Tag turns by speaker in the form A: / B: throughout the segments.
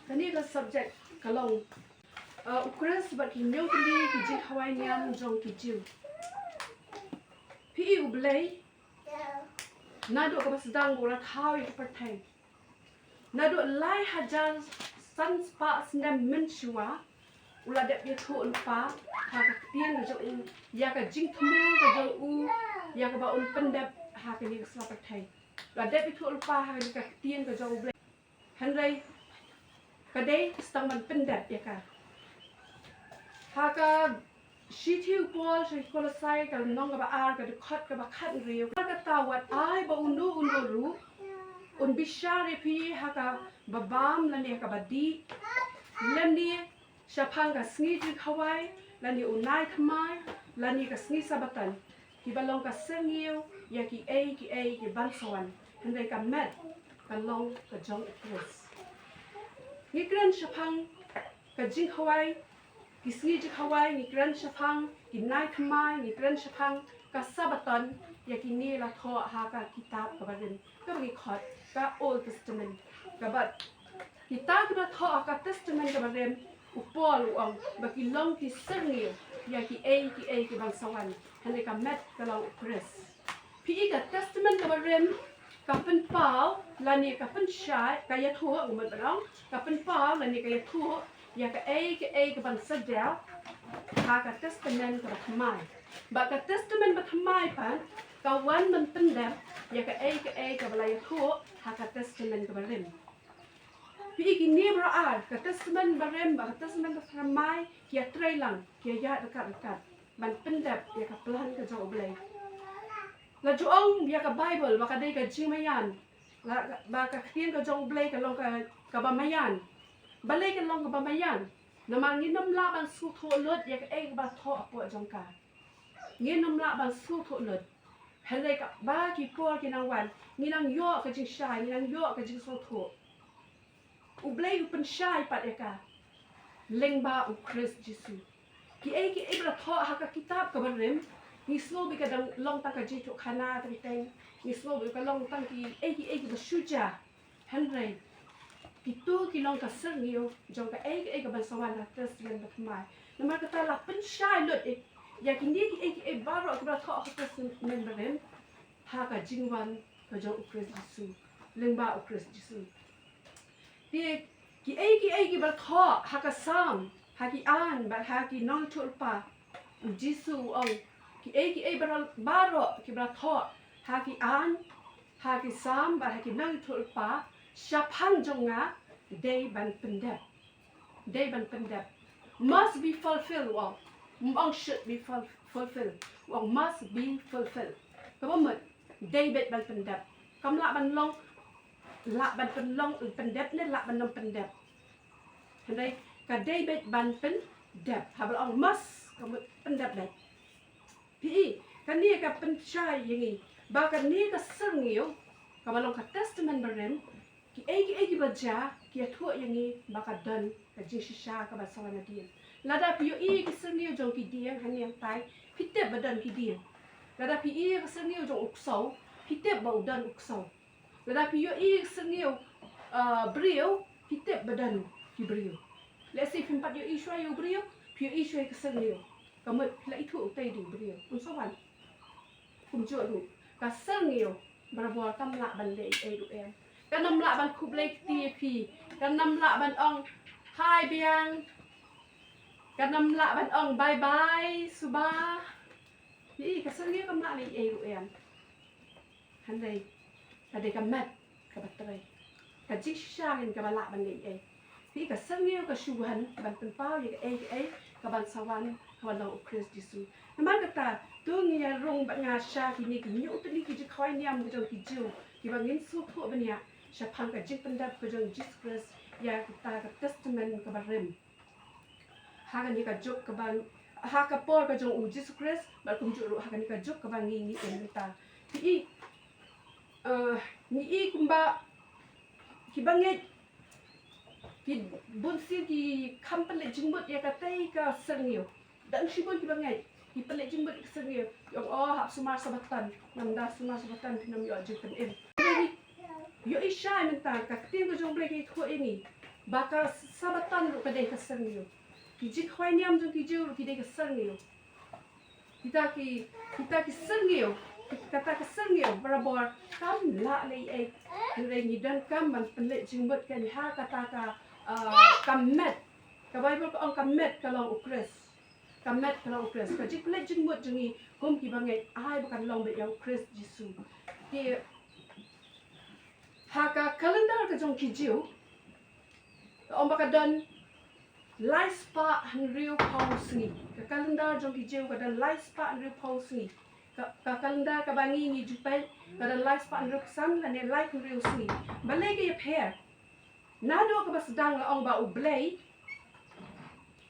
A: Tani ka subject kalong. Khrist bat ki nyong kili ki Jingkhawai Ñiam jong ki jiu. Pi ublay. Nado ka sedang bola thau ki pertai. Nado lai hajar san spa sendam menshua. Ula dep ye thu ulpa ha ka tien ka jong ya ka Jingkhawai ka jong u ya ka ba un pendap ha ka ni ka sla pertai. Ula dep ye thu ulpa ha ka tien ka jong ublay. Hanrai kadai stang man pendap ya ka. Haka shitiu pol shi kolasai ka nong ka ba ar ka khot ka ba khat riu ka tawat ai ba undu ru un bishare pi haka babam lani ka badi lani shapang ka sngi Jingkhawai lani unai thamai lani ka sngi sabatan ki balong ka sengiu ya ki ki bansawan handai ka met ka long ka jong Khrist ni kran shapang ka Jingkhawai ki sngi Jingkhawai ni kran shapang ki nai thamai ni kran shapang ka sabaton ya ki ni la tho ha ka kitab ka barin ka bagi khot ka Old Testament ka bat kitab ka tho ka Testament ka barin upol uang bagi long ki sengi ya ki ki bangsawan hande ka met ka long Khrist pi ka Testament ka barin ka pen pau lani ka pen shai ka ya tho umat barong ka pen pau lani ka ya tho ya ka ka bangsa dia ha ka Testament ka thamai ba ka Testament ba thamai pan ka wan man pendam ya ka ka balai tho ha ka Testament ka barin pi ki ni bra ar ka Testament barem ba ka Testament ka thamai kia trai lang kia ya dekat man pendap ya ka plan ka jo oblay la juong ya ka Bible ba ka dei ka jimayan la ba ka kien ka jo oblay ka long ka ba mayan balay ka long ka ba mayan namang nginom la ban su tho lut ya ka ba tho apo jong ka nginom la ban su tho lut halay ka ba ki por ki nang wan nginang yo ka jing shai nginang yo ka jing so tho ublay upen shai pat ya ka lengba u Khrist Jesu ki bra tho ha ka kitab ka barim ni slow bi ka dang long ta ka ji tho khana ta teng ni slow bi ka long tang ki ki ba shuja hanrai Itu kilong ka serniu jong ka ka bansawan na Testament ba thamai namar ka ta la pen shai lut ya kini ki baro ka ba tho ka Testament ba ren ha ka jingwan ka jong Khrist Jesu lengba u Khrist Jesu ti ki ba tho ha ka sam ha ki an ba ha ki nong thul pa Jesu ong ki baro ki ba tho ha ki an ha ki sam ba ha ki nong thul pa Shapang jonga day ban pendap must be fulfilled wow should be fulfilled wow must be fulfilled kamu mat David ban pendap kam la ban long pendap ne la ban long pendap handai ka David ban pendap habal ong must kamu pendap dai pi kan ni ka pen shai yangi ba kan ni ka sengiu kamalong ka Testament barem ki baca ki thu yangi baka dan ka jisha ka basawana dia lada pi ki sengiu jong ki dia han yang tai pite badan ki dia lada pi ka sengiu jong uksau pite bau dan uksau lada pi ki sengiu brio pite badan ki brio let's say pimpat shwa brio pi shwa ka sengiu kamu la itu tai di brio unsawan kumjo lu ka sengiu berbuat kam la ban le du em kanam la ban kublai TP kanam la ban ong hai biang kanam la ban ong bye bye suba ka sengi kam la le du em handai ka ka mat ka batrai ka jisha hin ka la ban le ka sengi ka shuhan ban pen pau ya ka ban sawan ka ban lo Khrist Jesu naman kata tu ngia rong ba nga sha ki ni ki nyu tu ni ki Jingkhawai Ñiam jong ki jiu ki ba ngin su tho bania Shapang ka jing pendap ka jong Jesus Christ ya kita ka Testament ka barim ha ka ni ka jok ka ban ha ka por ka jong Jesus Christ ba kum ju ha ka ni ka jok ka ban ngi en ta ti ni kumba ki banget ki bunsi ki kampale jingbut ya ka tai ka serniu dan shibun ki banget ki pale jingbut ka serniu yong hap sumar sabatan namda sumar sabatan pinam yo jing pen yo ishai mentang ka tin ko jong bleki ko ini Baka sabatan ru kadai kasernyo. Ki Jingkhawai Ñiam jong ki jiu ki dai kasernyo. Kita ki sernyo. Kata kasernyo berabor kam la lei Ngai ngidan kam man pelik jingbat kan ha kata ka kamet. Ka Bible ko ang kamet kalong Khrist. Kamet kalong Khrist. Ka jik pelik jingbat jengi kum ki bangai ai bukan long bet yang Khrist Jesu. Ki ha ka kalendar ka jong ki jiu. Ông baka dan lai spa hanriu paus ni. Ka kalendar jong ki jiu ka dan lai spa hanriu paus ni. Ka kalendar ka bangi ni jupai ka dan lai spa hanriu sam la ne lai hanriu sni. Balai ke pair. Nado ka basdang la ong ba u blay.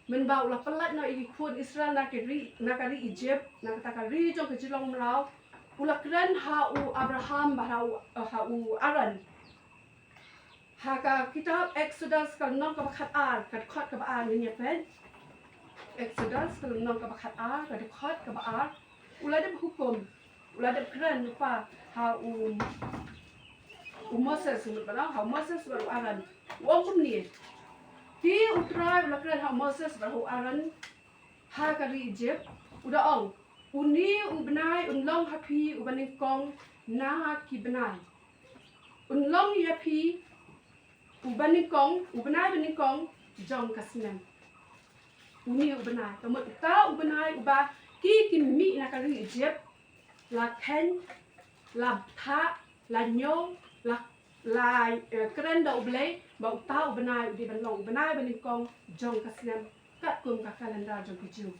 A: Men ba la pelat na i khun Israel na ka ri Egypt na ka ri jong ka jilong mlau. Ula kran ha u Abraham ba ha u Aran. Haka kitab Exodus kalau nong kabakat kad khot kabaan ni pen. Exodus kalau nong kabakat kad khot kabaan. Ulah ada hukum, ulah ada keren lupa ha Moses sebut barang ha Moses baru aran. Wong kum ni. Ti utrai ulah keren ha Moses baru aran. Ha kari Egypt udah ong. Uni ubnai unlong happy ubaning kong na ki benai. Unlong yapi ubanai baning kong jong kasnem. Uni ubanai, kamu ta ubanai uba ki mi na kari Egypt la ken la tha la nyong la keren da ublay ba ta ubanai di banlong ubanai baning kong jong kasnem kat kum ka kalendar jong kijiu.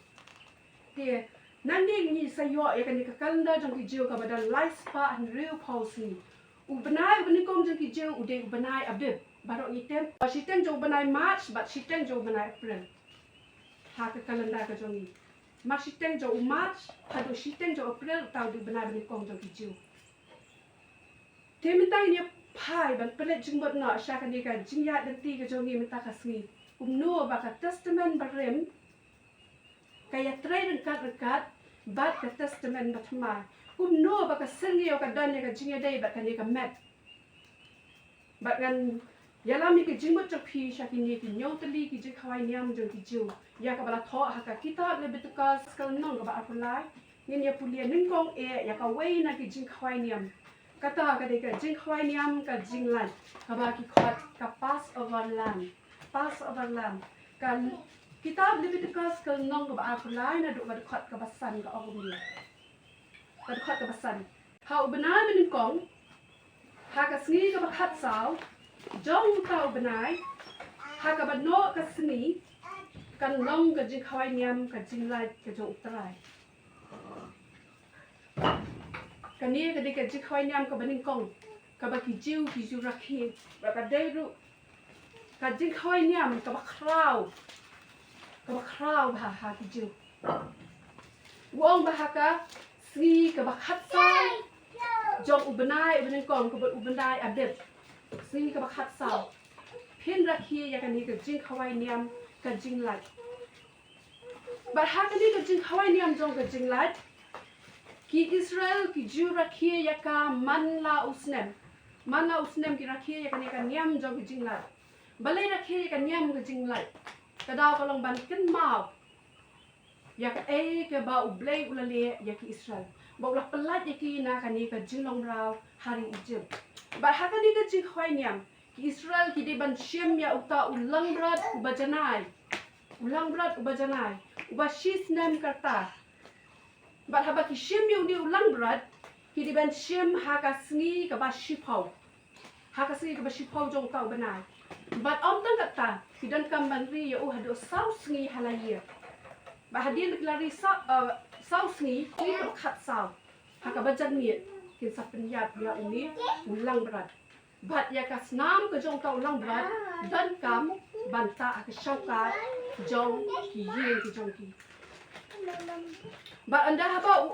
A: Ti nandi ni sayo ya kan ka kalendar jong kijiu ka badan life spa and real pulse ni. Ubanai baning kong jong kijiu ude ubanai abib. Baru item, shiten jauh benai March, but shiten jauh benai April. Hak kalendar ke jauh ni. Mas shiten jauh March, hadu shiten jauh April, tahu di benai bani kong jauh hijau. Dia minta ini pai, ban pelet jenggot nak, syakan dia kan jingyat denti ke jauh ni minta kasih. Umno baka testament barem, kaya tray dekat, bat ke testament batma. Umno baka sengi o kadan dia ke jingyat day, bat kan dia ke map. Bat kan Yalami ke jingbat jok pi syakini ki nyong Tylli ki Jingkhawai Ñiam jong ki jiu. Ya ka bala tho haka kitab Leviticus kal nong ka ba apulai. Ngin ya pulia ningkong ya ka wei na ki Jingkhawai Ñiam. Kata ka de ka Jingkhawai Ñiam ka jinglan. Ka ba ki khot ka Passover lamb. Passover lamb. Ka kitab Leviticus kal nong ka ba apulai na do ba khot ka basan ka ogum ni. Ka khot ka basan. Ha ubenai ningkong. Ha ka sngi ka ba khat saw. Jong tau benai, haka badno ka seni, kan long ka Jingkhawai Ñiam ka jinglai ka jong utrai. Kani ka de ka Jingkhawai Ñiam ka baning kong, ka ba ki jiu rakhi, ba ka deiru, ka Jingkhawai Ñiam ka ba krau ha ki jiu. Wong ba haka sni ka ba khatsai, jong ubenai baning kong ka ba ubenai adib. Sini ka bakhat saw. Pin rakhi ya kan ni ka Jingkhawai Ñiam ka jinglat. But ha ka ni ka Jingkhawai Ñiam jong ka jinglat. Ki Israel ki ju rakhi ya ka manla usnem. Manla usnem ki rakhi ya kan ni ka Ñiam jong ka jinglat. Balai rakhi ya ka Ñiam ka jinglat. Ka daw ka long ban ken mau. Ya ka ka ba ublay ulale ya ki Israel. Ba ulah pelat ya ki na ka ni ka jinglong raw hari Egypt. But haka ni ka Jingkhawai Ñiam ki Israel ki di ban syem ya uta ulang berat ubajanai. Ulang berat ubajanai. Uba shis nem karta. But haba ki syem ya di ulang berat ki di ban syem haka sngi ka ba shipau. Haka sngi ka ba shipau jong tau banai. But om tang kata ki dan kam banri ya hadu sau sngi halaya. Ba hadin lari sau sngi ki ka khat sau. Haka bajan ni sa penyat ya ini ulang berat. Bat ya ka snam ke jong tau ulang berat dan kam banta ke syaukat jong ki ye ki jong ki. Ba anda haba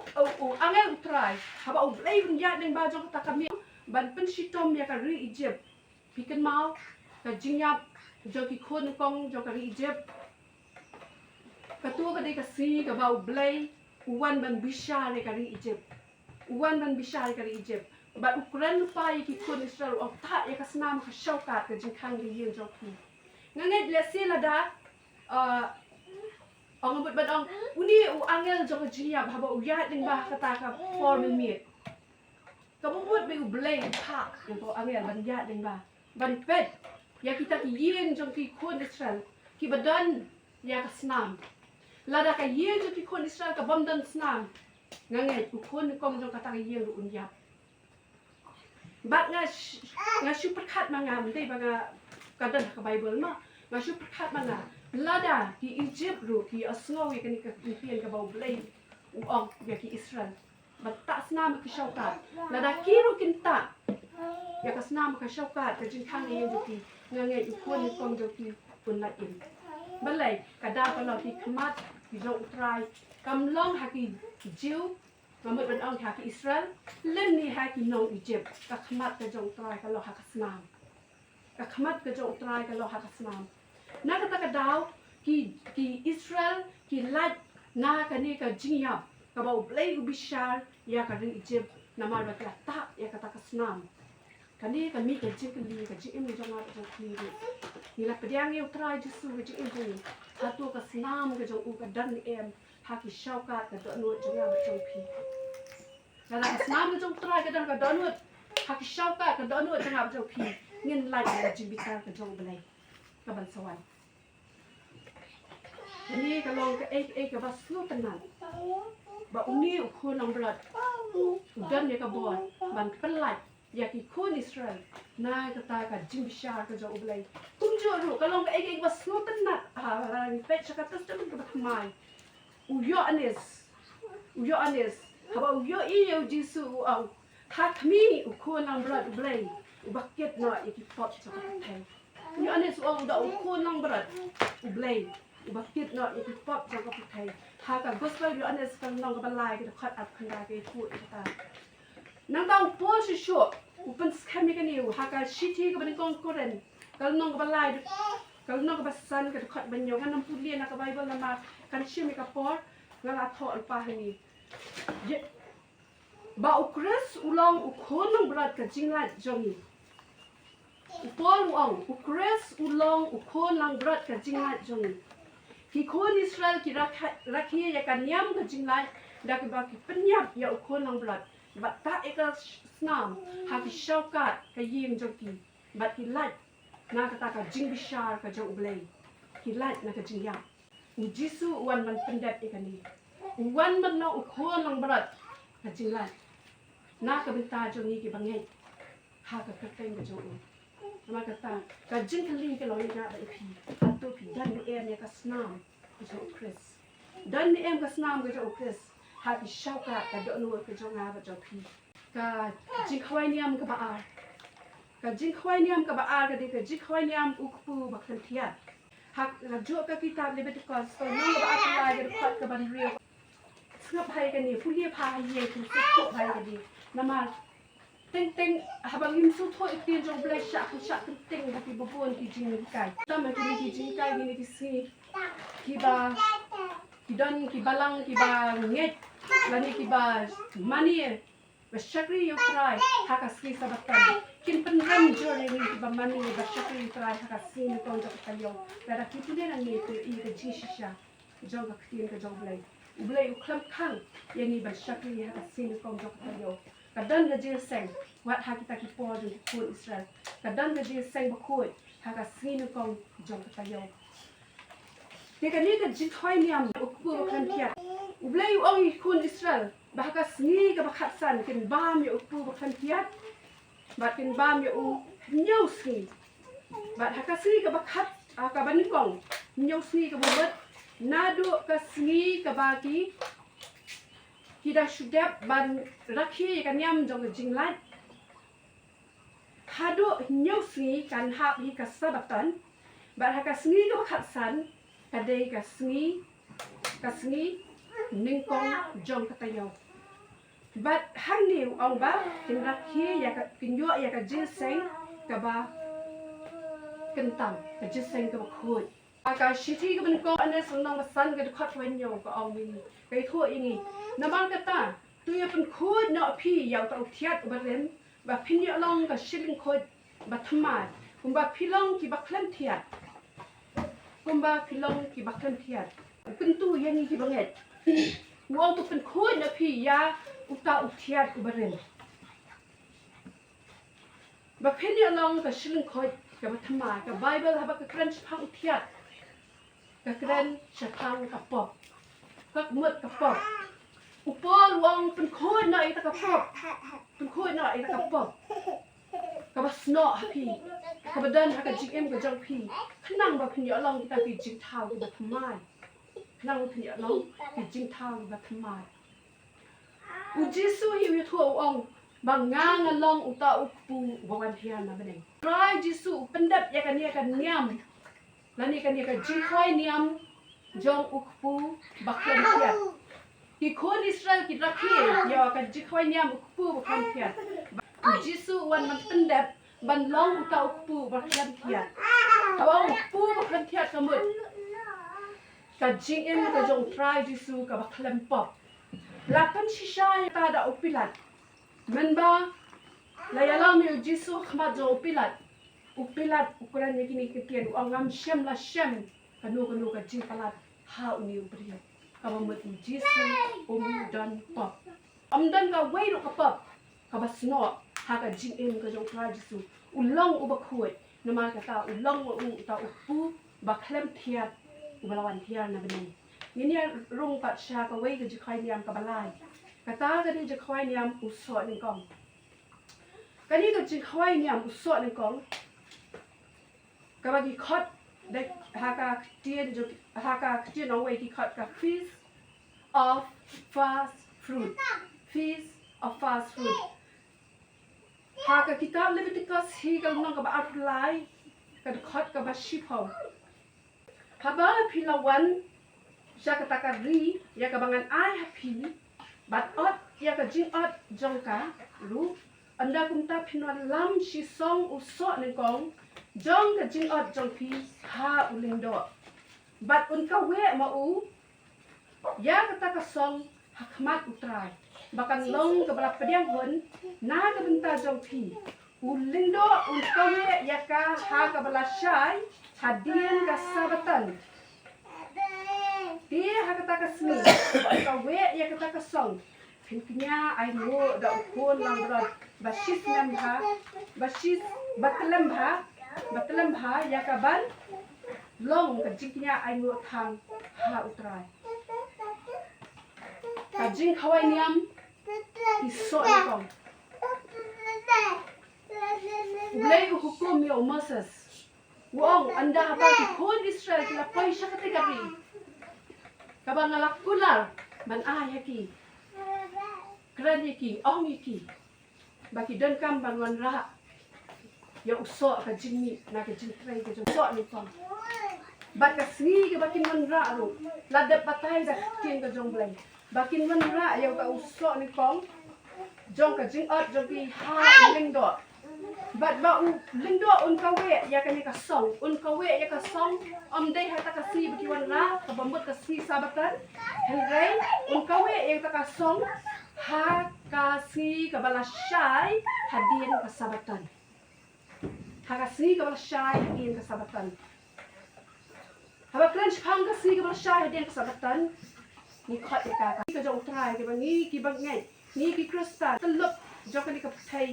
A: angel utrai haba ublay penyat deng ba jong ta kami ban pensitom ya ka ri Egypt. Piken mau ka jingyap jong ki khon kong jong ka ri Egypt. Katua ka de ka si ka ba ublay uwan ban bisha le ka ri Egypt. Uwan ban bisha ka ri Egypt. Ba Ukraine pa ki kun Israel o ta ya kasnam ka shaukat ka jingkhang ri yen jok ki. nganget le silada ong but badong uni u angel jong Ñiam haba u ya ding ba kata ka form mi ka bubut be u blame pa ko angel ban ya ding ba ban pet ya kita ki yen jong ki kon Israel ki badan ya ka snam lada ka yen jong ki kon Israel ka bamdan snam nganget u kon kom jong kata ka yen un ya bat nga super khat mangam dei ba nga kadan ka Bible ma nga super khat manga lada ki Egypt ru ki asngawi kan ka pian ka bau blay uong ya ki Israel batta snam ki shaukat lada kiru kinta ya ka snam ka shaukat ka jingkhang ye juki ngange ikon ni kong juki pun la in balai kada ka lo ki khmat ki jo utrai kam long ha ki jiu mamut ban ong ha ki Israel len ni ha ki nong Egypt ka khmat ka jo utrai ka lo ha ka snam ka khmat ka jo utrai ka lo ha ka snam na kata ka daw ki Israel ki lat na ka ni ka Ñiam ka bau blay u bishar ya ka ring Egypt na mar ba ka ta ya kata ka snam kani ka mi ka jik li ka jik mi jong ka jong ki ni la pediang eu try jisu ka jik em ha tu ka snam ka jong u ka dan em ha ki shau ka do no jong ya ba jong pi la ka snam ka jong try ka dan ka do no ha ki shau ka do no jong ya ba jong pi ngin lai ka jik bi ka jong blay ka ban sawan ni ka long ka ka ba slu tanan ba uni u ko long blood dan ya ka boy ban pelai ya ki kon Israel na ka ta ka jim bishar ka jo blay tum jo ru ka long ka ba slu tanan ha ni pet ka tas tam ka mai u yo anes ha ba u yo I yo jisu u au ha kmi u ko long blood blay u bucket na ya ki pot ka ta yo anes u da u ko long blood u blay bakit no i pop jang ka putai ha ka gospel yo anes kan nong ka balai ka khat ap khanda ke thu ta nang dau po shi sho upan skami ka ni ha ka shiti ka ban kong koren kal nong ka balai kal nong ka basan ka khat ban yo kan nam pulia na ka bible na ma kan shimi ka por ngala tho al pa ni ba u Khrist ulong u khonong brat ka jingla jongi Paul uang u Khrist ulong u khonang brat ka jingla jongi ki kon Israel ki rakhi ya kan Ñiam ka jinglai da ki ba ki penyap ya ukon lang blood ba ta eka snam ha ki shaukat ka yim joki ba ki lat na ka ta ka jing bishar ka jo ublay ki lat na ka Ñiam u jisu wan man pendap eka ni wan man no ukon lang blood ka jinglai na ka benta jo ni ki bangai ha ka kateng ka jo nama kata ka jingkali ka lo ina ba ipi atau pi dan ni em ya ka snam ka jo Khrist dan ni em ka snam ka jo Khrist ha ki shauka ka do no ka jo nga ba jo pi ka Jingkhawai Ñiam ka ba ar ka Jingkhawai Ñiam ka ba ar ka di ka Jingkhawai Ñiam ukpu ba kan thiat ha ka jo ka kitab Leviticus ko no ba apply ka khat ka ban rio ngap hai ka ni pulia pha ye ku ku hai ka di nama Teng habang yung suto itin jong blay siya teng tapi babon ki jing kai tama ki jing kai ni ki si ki ba ki don ki balang ki ba nget lani ki ba mani ba shakri yo try haka ski sabatan kin penram jore ni ki ba mani ba shakri try haka si ni kon jok tayo pero ki tu nang ni ko I ka jing shisha jong ka tin ka jong blay u klam khang yani ba shakri haka si ni kon jok tayo kadan ga jil seng wat ha kita ki po jong kon Israel kadan ga jil seng bakoi ha ka sinu kong jong ka tayo te ka ni ka Jingkhawai Ñiam ukpu kan kia ublay u ong kon Israel ba ka sni ka bakhat san kin bam ya ukpu kan kia ba kin bam ya u nyau sni ba ha ka sni ka bakhat ka ban kong nyau sni ka buat nadu ka sni ka baki kita sudah ban rakhi kan Ñiam jong jinglat hado nyau sni kan hap hi ka sabatan ba ha ka sni ka khat san ka dei ka sni ningkong jong ka tayo but hang ni ong ba kin rakhi ya ka kin yo ya ka jil seng ka ba kentang ka jil seng ka ba khoi ka shiti ka ban ko ane sundang ba san ka khat wen yo ka ong ni kai tho ingi naman kata tu ya pen khoi na phi ya ta thiat ba rem ba phin ya long ka shilling khoi ba thma kum ba philong ki ba khlam thiat kumba kilong ki baklan thiat pintu yani ki banget wong tu pen khoi na phi ya uta uthiat ubaren ba pheni along ka shilling khoi ka bathama ka bible haba ka kran phang uthiat ka kran chathang ka pop ka mut ka pop upol wong pen khoi na ita ka pop pen khoi na ita ka pop ka basno happy ka badan ha ka jim ka jong phi khnang ba phni along kita ki jing thau ki bathama nang phni along ki jing thau ki bathama u jisu hi wi thu ong bangang along uta ukpu bawan thian na beneng try jisu pendap ya kan Ñiam lani kan ka Jingkhawai Ñiam jong ukpu baklan thiat ki khon Israel ki rakhi ya ka Jingkhawai Ñiam ukpu baklan thiat jisu wan man pendap ban long uta ukpu baklan thiat awang ukpu baklan thiat kamut ka jingem ka jong try jisu ka baklan pop lapan shisha ta da upilat menba layalam yo jisu khmat jo upilat ukuran ni kini ketian angam shem la shem kanu ka jing palat ha uni ubri ka mamut jisu dan pop amdan ka wei ro ka pop ka basno ha ka jingem ka jong try jisu ulong ubakhoi nama kata ulong u ta upu baklem thiat ubalawan thian na benin ni rung pat sha ka wei ka Jingkhawai Ñiam ka balai kata ka ni Jingkhawai Ñiam usot ni kong kani ka Jingkhawai Ñiam usot ni kong ka bagi khot de haka tien ong wei ki khot ka feast of fast fruit haka kitab Leviticus hi ka nong ka ba apply ka khot ka ba shipho haba philawan siya katakari ya kabangan ay happy but ya ka jing jong ka ru anda kumta pinwan lam si song usok ni kong jong ka jing jong pi ha ulindo but unka we ma u ya kata ka song hakmat utrai bakan long ka bala pediang hon na ka benta jong pi ulindo unka we ya ka ha ka bala shai hadien ka sabatan dia kata ka sni ka we ya kata ka song pinnya ai mo da ukon lang rod basis nam ha basis batlam ha ya ka ban long ka jingnya ai mo thang ha utrai ka Jingkhawai Ñiam iso ni kong ulay hukum yo Moses wong anda apa ki kon Israel kila poi siya kategori kabang alakular man ayaki kran yaki ong yaki baki dan kam bangon ra ya uso ka jingni na ka jingtrai ka uso ni kong bat ka sni ka bakin man ra ro ladap patay da tin ka jong blai bakin man ra ya ka uso ni kong jong ka jing jong ki ha lingdo bat ba u lingdo un ka we ya ka song un ka we ya ka song dai hata ka si baki wan ra ka bambut ka si sabatan helrai un ka we ya ka song ha ka si ka bala shai hadien ka sabatan ha ka si ka bala shai hadien ka sabatan haba klan phang ka si ka bala shai hadien ka sabatan ni khat ka jong trai ka bangi ki bangai ni ki Khrist telup jok ni ka thai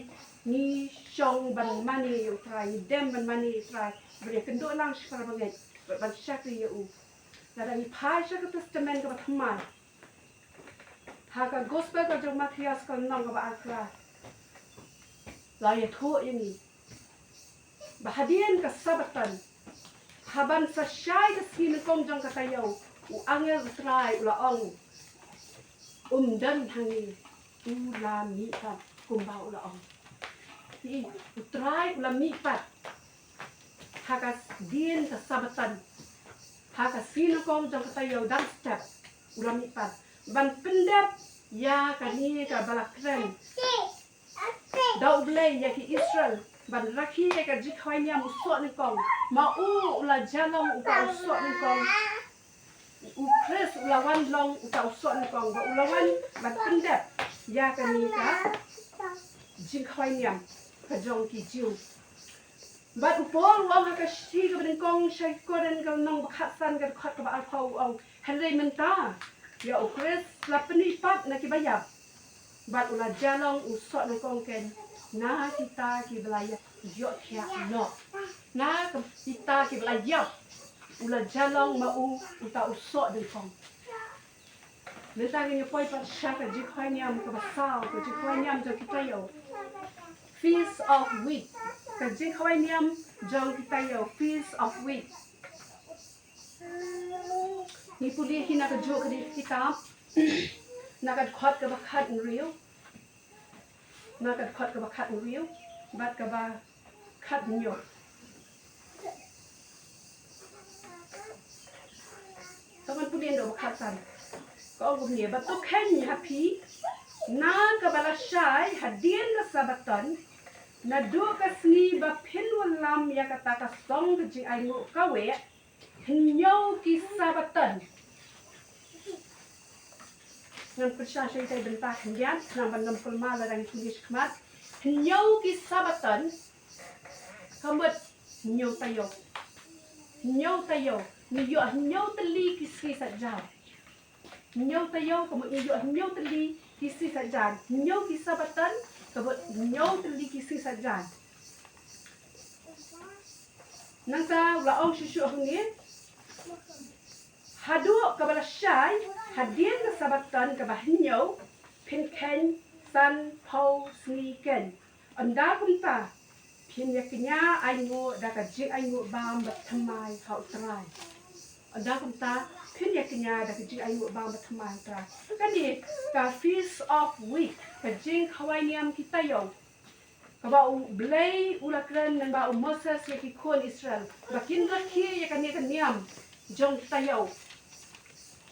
A: ni shong ban mani utrai ni dem ban mani utrai beri kendo lang sekar banget ban syakri ya u nada ni pai syakr testament ka bathmai ha ka gospel ka jong Matthias ka nong ka ba akla la ya tho yani bahadian ka sabatan haban sa syai ka sin kong jong ka tayo u angel utrai ula ong dan hangi ula mi ka kumbau ula ong utrai ulam mi pat hakas din sa sabatan hakas sino kong jang katayo dang step ulam mi pat ban pendap ya kani ka balakren daw blay ya ki Israel ban rakhi ya ka Jingkhawai Ñiam usok ni kong ma u ula jalong uta usok ni kong u Khrist ulawan long uta usok ni kong ba ulawan ban pendap ya kani ka Jingkhawai Ñiam kajong ki jiu But upon wang haka shi ka ben kong shai koren ka nong bakhasan ka khat ka ba alpau au hele menta ya o Khrist la peni pat na ki bayap but ula jalong usot na kong ken na kita ki belaya yo kya no na kita ki belaya ula jalong mau uta usot den kong Neta ni poi pat shaka Jingkhawai Ñiam ka basau ka Jingkhawai Ñiam jo kita yo Feast of Week ka Jingkhawai Ñiam jong kita yo Feast of Week ni puli hina ka jo ka di kitab na ka khot ka bakhat real na ka khot ka bakhat real bat ka ba khat nyo taman puli ndo bakhat san ko gum ni ba to khen happy na ka bala shai hadien ka sabatan na do ka sni ba phinwal lam ya ka ta ka song ka jing ai ngo ka we hinyo ki sabatan ngan persya syai tay benta kendian nang ban kulma la dang tulis khmat hinyo ki sabatan kamut hinyo tayo ni yo hinyo tali ki si sajau hinyo tayo kamut ni yo hinyo tali ki si sajan hinyo ki sabatan kamut hinyo tali ki si sajan nang ta la ong shishu ni hadu kabala syai hadien ka sabatan ka bahinyo pin ken san pau sni ken anda kumta pin yaknya aingo da ka ji aingo bam batmai hau trai anda kumta pin yaknya da ka ji aingo bam batmai trai kan ni ka Feast of Week ka Jingkhawai Ñiam kita yo ka ba u blay ulakran nan ba u Moses yaki kon Israel bakin rakhi yakani ka Ñiam jong kita yo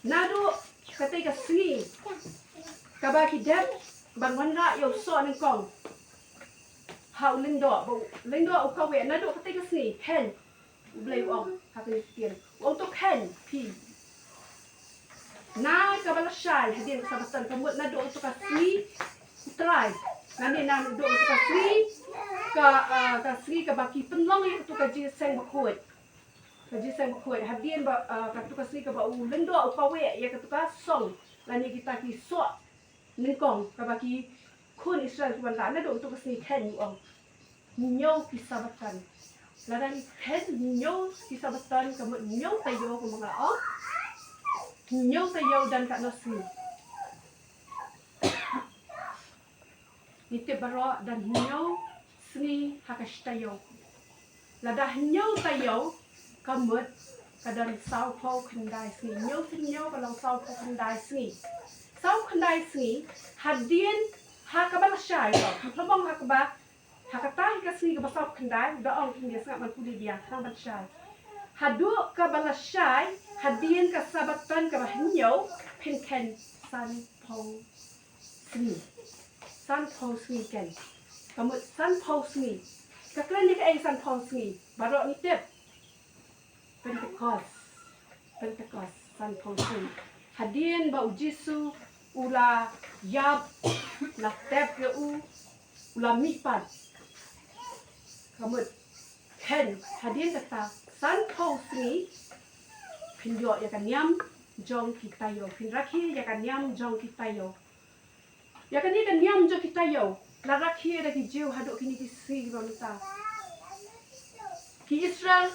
A: nado katay ka sni kabaki dep bangon ra yo so nang kong hau lindo u kawe nado katay ka sni ken blay ong happen tiyan ong to ken pi na kabala shai hadin sabatan kamut nado to ka sni try nani na do to ka sni ka sni ka baki penlong yo to ka ji seng bakhuat Kaji sang kuat hadian ba katuka sini ka ba ulendo au kawe ya katuka song lani kita ki so ningkong ka ba ki kun Israel tuan la na do to sini ken ong nyo ki sabatan la dan ken nyo ki sabatan ka mo nyo tayo ko mga oh nyo tayo dan ka nasi nite baro dan nyo sini hakastayo la dah nyo tayo kamut kadang sau pau kendai sini nyo kalau sau pau kendai sini sau kendai sini hadien hakabal syai ko phlomong hakaba hakatai ka sini ka sau kendai da ong king dia sangat mampu dia sang ban syai hadu ka bala syai hadien ka sabatan ka bahnyo pinken san pau sini ken kamut san pau sini kaklan ni ka ai san pau sini barok ni tip Pentecost san pausi hadien ba ujisu ula yab la tep ke ula mipan kamut ken hadien kata san pausi pinjo ya kan Ñiam jong kita yo pinrakhi ya kan Ñiam jong kita yo ya kan ni kan Ñiam jong kita yo la rakhi da ki jiu haduk kini ki si bonita ki Israel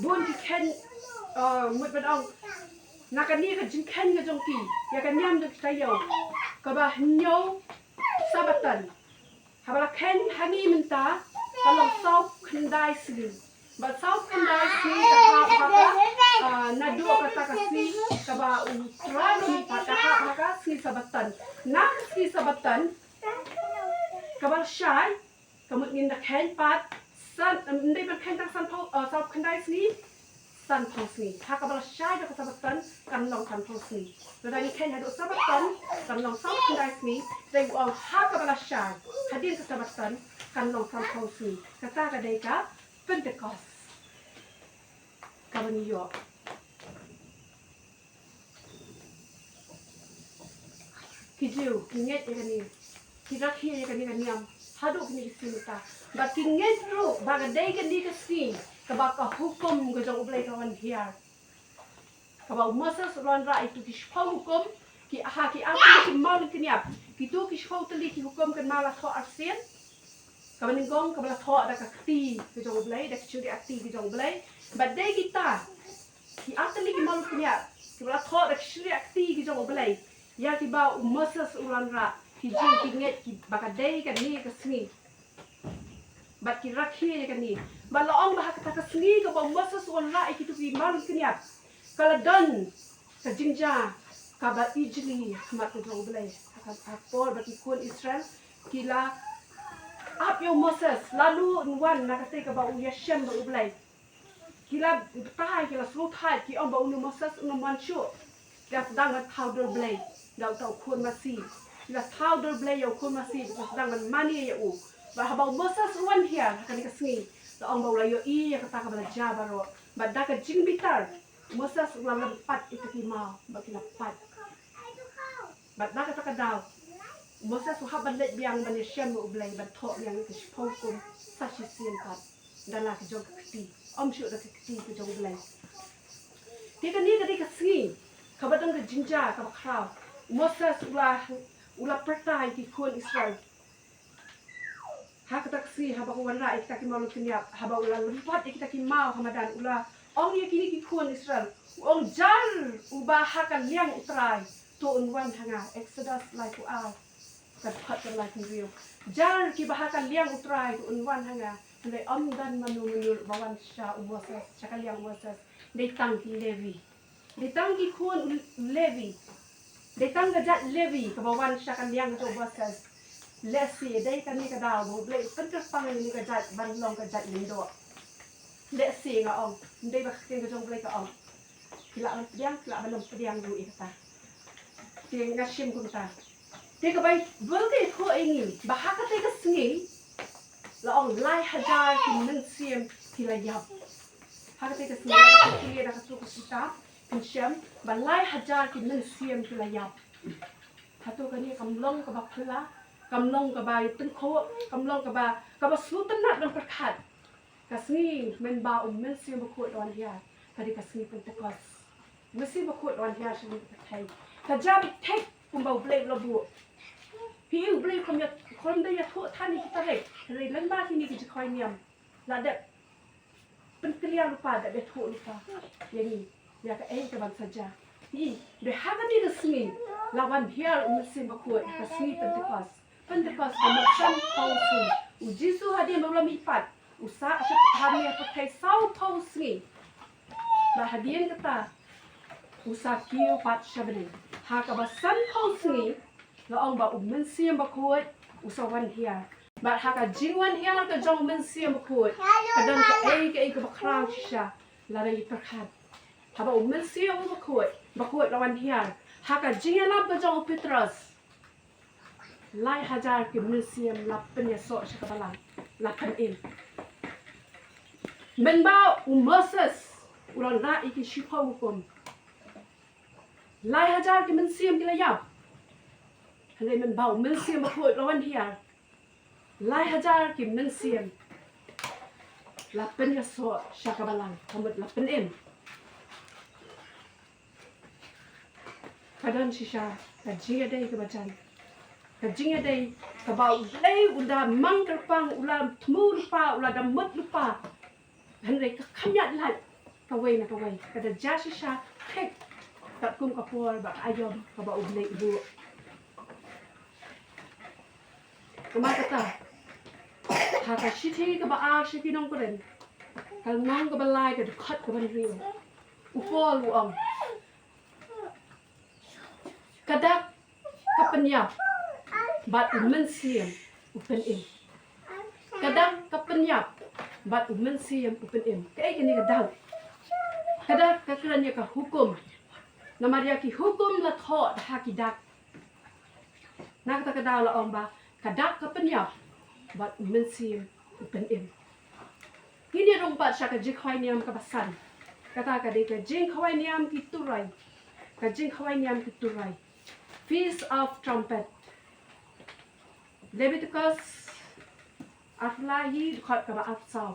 A: buôn thì khen một bên ông là cái này cái chính khen cái trong kỳ ya cái Ñiam được tay dầu cái bà nhau sabatan hà bà khen hani mình ta cái lòng sau khen đai sili bà sau khen đai sili cái na dua kata kasi cái bà utrai ni pada haka sili sabatan na sili sabatan cái bà shai cái một nghìn là khen pat san ndai ban khen tang san pau sau khandai sni san pau sni ha ka bala shai da ka sabatan kan long san pau sni da dai khen ha do sabatan kan long sau khandai sni dai wa ha ka bala shai hadin ka sabatan kan long san pau sni ka ta ka dai ka Pentecost ka ban yo ki jiu ki nget ya ni ki rakhi ya ni kan Ñiam haduk ni sinta ba kinget ru ba ga dai ga ni ka si ka ba ka hukum ga jong ublai kawan hiar ka ba Moses ron ra itu ki shpau hukum ki ha ki aku ki mau ni kniap ki tu ki shpau tali ki hukum kan mala tho arsen ka ba ninggong ka ba tho da ka ti ga jong ublai da ki churi ati ga jong ublai ba dai kita ki atali ki mau kniap ki ba tho da ki churi ati ga jong ublai ya ki ba Moses ron ra ki jing ki nget ki ba ka dai ka ni ka sni bat ki rakhi ka ni ba laong ba ka ka sni ka ba Moses ron ra ki tu ki mau kniap kala don ka jingja ka ba ijli mat ko jong ublai ka apor ba ki kun Israel kila up yo Moses lalu nwan na ka te ka ba u yashem ba ublai kila tai kila slow tai ki on ba unu Moses unu manchu kila sedang ngat powder blade dau tau kun masih kila powder blade yo kun masih kila sedang ngat mani ya u ba ba Moses wan here ka ni ka singi la on ba ula yo I ya ka ta ka ba jabaro ba da ka jing bitar Moses ulang lempat itu ki mau ba kila pat ba da ka ta ka dau Moses su haban let biang ban yashem u blai ba tho biang ki shpau kum sa shi sien pat dala ki jog kti om shu da kti ki jog blai ti ka ni ka di ka singi ka ba dang ka jinja ka ba kraw Moses ula pertai ki kun Israel hak tak si haba wan ra kita ki mau kinyap haba ula lempat kita ki mau hamadan ula ong ye kini ki kun Israel ong jar uba hakan liang utrai to unwan hanga Exodus like u out kat phat kan like real jar ki bahakan liang utrai to unwan hanga le om dan manu menur bawan sha Moses chakal liang Moses de tang ki Levi de tang ki kun Levi de tang ga jat Levi ka bawan sha kan liang to Moses lesi dai kan ni ka daw bo ble kan ka pang ni ka jat ban long ka jat lindo lesi nga ong ndai ba ken ka jong ble ka ong kila ban long pediang du i ta ti nga shim kun ta ti ka bai bul ke ko ingi ba ha ka te ka singi la ong lai hajar ki nang siem ki la yap ha ka te ka singi ka ki da ka tu ka sita kan shem ba lai hajar ki nang siem ki la yap ha tu ka ni kam long ka ba phla kam long ka ba tin kho kam long ka ba su tan nat don prakhat ka singi men ba men siem ba ko don ya ka di ka singi pen takos mesti ba ko don ya shin ka thai ka jam tek kum ba ble lo bu pi u ble kom ya kom da ya tho than ni kita re re lan ba ti ni ki khoi Ñiam la de pen klia lupa da de tho lupa yani ya ka ka ban saja ni de ha ka ni da singi la wan here mesti ba ko ka singi pen takos Pentecost macam pausi. Ujisu hadir malam ipat. Usak hari pakai sau pausi. Bahadian kata usakiu pat shabri. Haka basan pausi. Laong ba umensiam bakuat usawan hia. Ba haka jingwan hia ka jong mensiam bakuat. Kadang ka ai ka bakrang sha. Lari perkat. Haba umensiam bakuat lawan hia. Haka jingalap ka jong Petrus. Lai hajar ke museum lapan ya so shakabalang lapan in menbau Moses ulang ra iki shipau hukum lai hajar ke museum ke layap hangai menbau museum bakoi lawan hiar lai hajar ke museum lapan ya so shakabalang kamut lapan in kadang shisha kajiya dai ke bacan kajingnya dai kabau lei unda mang terpang ula tmu lupa ula damut lupa henry kamyat lat kawai na kawai kada jashisha tek tak kum kapor ba ayom kabau blei ibu kama kata haka shiti ka ba a shiki nong koren kal nong ka balai ka khat ka ban riu ufol uang kadak kapenyap bat umensiam upen in kadang kapenyap bat umensiam upen in kai kini kadang kadang kakeranya ka hukum namaria ki hukum la tho ha ki dak nak ta kadang la ong ba kadak kapenyap bat umensiam upen in kini rong pat sha ka Jingkhawai Ñiam ka basan kata ka de ka Jingkhawai Ñiam ki turai ka Jingkhawai Ñiam ki turai Feast of Trumpet Leviticus อัลลาฮีขอดกับอัลซาว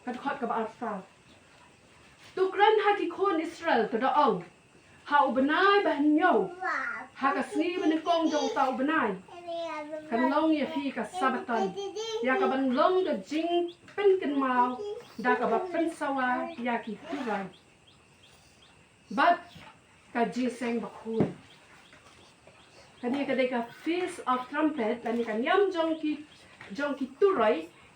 A: กันขอดกับอัลซาวตุกรันฮากิโคนอิสราเอลกระดองฮาอุบนายบันโยฮากสนีมันกองจงตาอุบนายกันลงยาพีกับซาบตันยากับบันลงกับจิงเป็นกันมาดากับบัเป็นสวายากิตุไรบัดกับจีเซงบักคูนกันนี่ก็ได้กับ Feast of Trumpet และนี่กันย้ำจงกิตุไร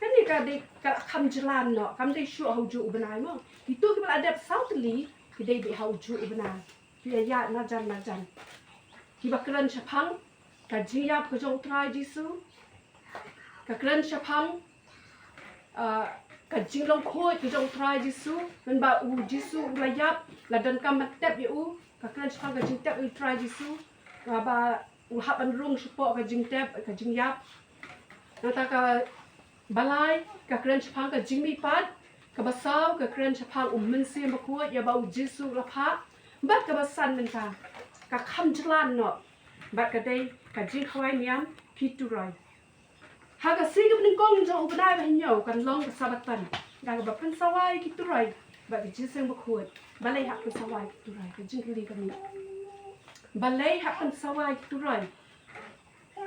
A: กันนี่ก็ได้กับคำจลานเนาะคำได้ชัวเขาจูอุบนายมั้งกิตุก็เป็นอดีตสาวตลีก็ได้ไปเขาจูอุบนายพิยานาจันที่บักเรนชะพังกับจียาบก็จงทรายจิสูกับเรนชะพังกับจิงลงโคยก็จงทรายจิสูมันบ่าอูจิสูระยับและดันกำมันเต็บอยู่กับเรนชะพังกับจิงเต็บอูทรายจิสูบ่าอูหับอันรุ่งเฉพาะกับจิงเต็บกับจิงยับแล้วแต่กับบาลายกับเรนชะพังกับจิงมีปัดกับบาสาวกับเรนชะพังมันเสียมบักโคยอย่าบ่าอูจิสูละพะบัดกับบาสันมันค่ะกับคำจลานเนาะบัดก็ได้กับจิงเขาไว้เนี้ยพิจูรอยหากสิ่งที่เป็นกองจะอุปได้เป็นเหนียวกันลองกับซาบัตันดังแบบเป็นสวายกิตุรอยบัดก็จิงเซงบักขวดบัลเลยหักเป็นสวายกิตุรอยกับจิงคลีกันนี้บัลเลยหักเป็นสวายกิตุรอย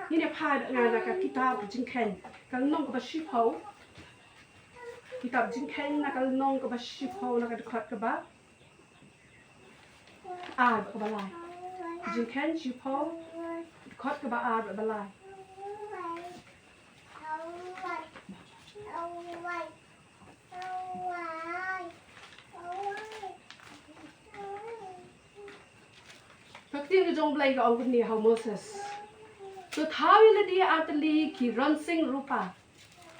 A: นี่เนี่ยพายงานกับกิตาร์จิงเคนกันน้องกับชิพาวกิตาร์จิงเคนนักน้องกับชิพาวนักขัดกับบ้ากับบาลายจิงเคนชิพาวขัดกับบ้ากับบาลายพักที่จะจงเปลยกับองค์นี้ฮาวโมเสสตัวท้าวยันดีอาตลีquiรันซิงรูปะ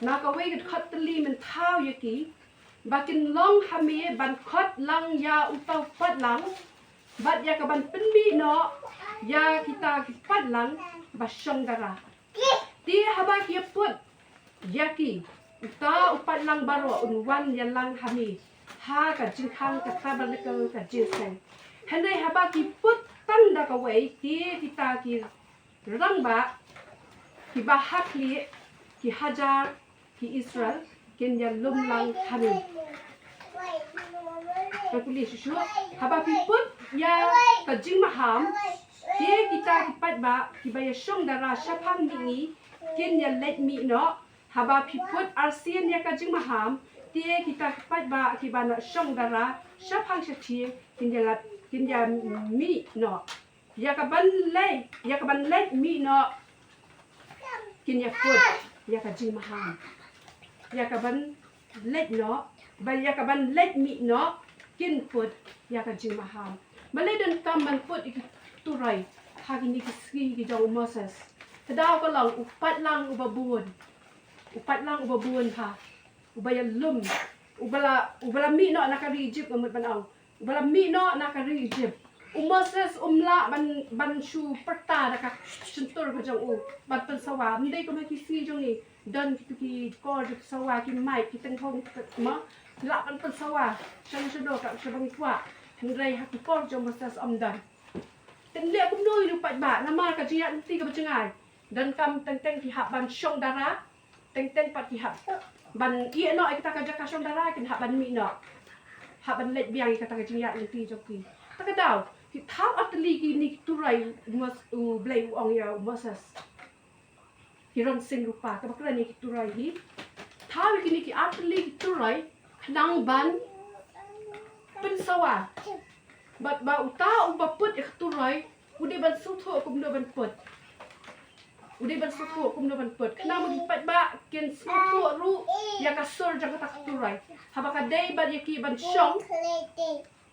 A: นักเอาไว้กับขัดตลีมันท้าวยกีบักินลองฮามีบันขัดลังยาอุตาปัดหลังบัดยากับบันเป็นมีเนาะยากิตากิปัดหลังบัดชงดาราที่ฮาบากิปุดยากีอุตาอุปัดหลังบารออุนวันยันลังฮามีฮากับจิงคังกับตาบันเล็กกับจินเซนเห็นได้ฮาบากิปุดตั้งดากเอาไว้ที่กิตากิรังบะที่บาฮักลีที่ฮัจาร์ที่อิสราเอลกินยันลุมลังฮามีเราคุยชัวฮาบากิปุดยากับจิงมหามที่กิตากิปัดบะที่บายชงดาราชาพังนี้กินยันเล็ดมีเนาะฮาบากิปุดอาเซียนยากับจิงมหามที่กิตากิปัดบะที่บานชงดาราชาพังเชียกินยันมีเนาะยากับบันเล่มีเนาะกินยาปุดยากับจิงมหามยากับบันเล่เนาะยากับบันเล่มีเนาะกินปุดยากับจิงมหามบันเล่เดินกำมันปุดอีกตัวไรหากินอีกสกีกิจงมอสเซสแต่ดาวก็ลองอุปัดลังอุบบูนค่ะอุบยันลุ่มอุบลามีเนาะนักการีจิบมันมันเอาอุบลามีเนาะนักการีจิบมอสเซสละบันชูปตานะคะฉันตัวก็จะบันเป็นสวามันได้ก็ไม่คิดซีจงนี้เดินกี่ก็จะสวากินไม้กินเป็นทงมะละมันเป็นสวาฉันโดกับฉันบังกว่าทั้งไรฮักก็จะมอสเซสดันแต่เลี้ยงน้อยดูปัดบาน้ำมันกับจีนตีกับจีนไงเดินกำเต็งที่หับบันชงดาราเต็งปัดที่หับบันเอียเนาะkita kerja kasong dara kan hak ban mi nak hak ban let biang kita kerja ya nanti joki tak tahu ki thau atli ki ni turai mas blai ong ya masas ki ron sing rupa ka bakra ni ki turai hi thau ki ni ki atli ki turai khnang ban pen sawa bat ba uta ba put ik turai ude ban su tho kum do ban put udah bersuku, kum dah berput. Kenapa dipat bak kin suku ru yang kasur jangan tak turai. Haba kadai bad yaki ban shong.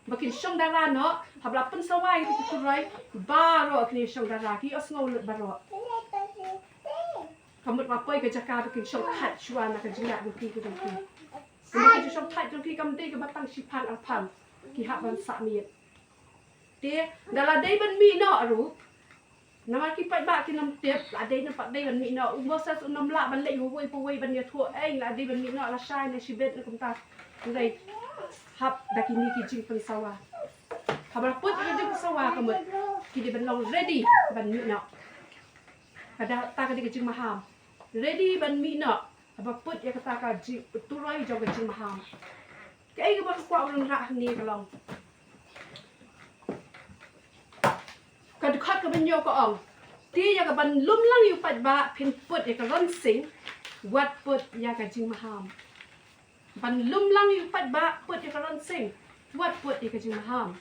A: Bakin shong darah no. Haba lapan sawai itu turai. Baru kini shong darah ki osngol baru. Kamu apa yang kerja bakin shong tat cuan nak kerja bukti tu bukti. Kamu kerja shong tat bukti kamu deh ke batang sipan alpan. Ki hak ban sakmiet. Dia dalam day ban mi no ru. Nama kipat bak kinam tiap ada nampak day ban mi no umasa unam la ban lek huwei ban dia thua la day ban mi no la shai na sibet na kumta ngai hap dakini ki jing pen sawa habar put ki jing sawa kamut ki di ban long ready ban mi no kada ta ka di ki jing maham ready ban mi no aba put ya kata ka turai jong ka jing maham kai ka ba kwa run ra ni ka long ka khat ka ban yo ka ong ti ya ka ban lum lang yu pat ba phin put ya ka ron sing wat put ya ka jing maham ban lum lang yu pat ba put ya ka ron sing wat put ya ka jing maham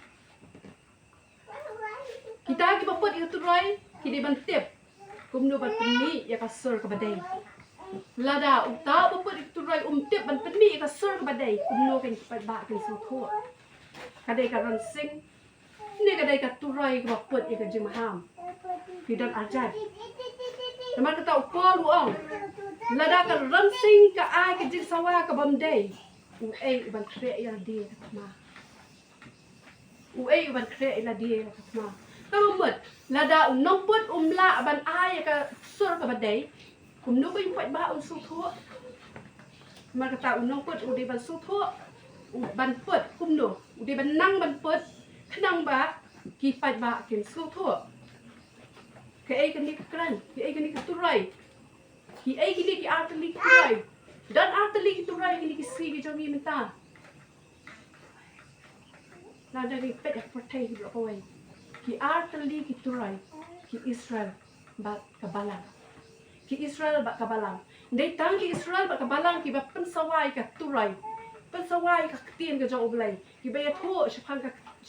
A: kita ki ba put ya turai ki de ban tip kumno ban peni ya ka sur ka badai lada uta ba put ya turai tip ban peni ya ka sur ka badai kumno kan pat ba kan su tho ka de ka ron sing ni ka de ka turai ka ba put ya ka jing maham ki dan ajat nama ka tau ko lu ong lada ka ron sing ka ai ka jing sawa ka bam dai ban kre ya de ka ma ban kre la de ka ma mật là đạo nông bút lạ bàn ai ka sur ka badai kum no bin kwat ba su tho mà ka tạo nông bút đi ban su tho ban put kum no đi ban nang ban put khnang ba ki pat ba kin su tho ke ai kan ni kran ke ai kan ni turai ki ai ki ni ki artli turai dan artli ki turai ki ni ki si ki jogi minta na dari pet ya portai ki ko wai ki artali ki turai ki Israel ba kabalang ki Israel ba kabalang dei tang ki Israel ba kabalang ki ba pensawai ka turai pensawai ka tien ka jong oblai ki ba ya tho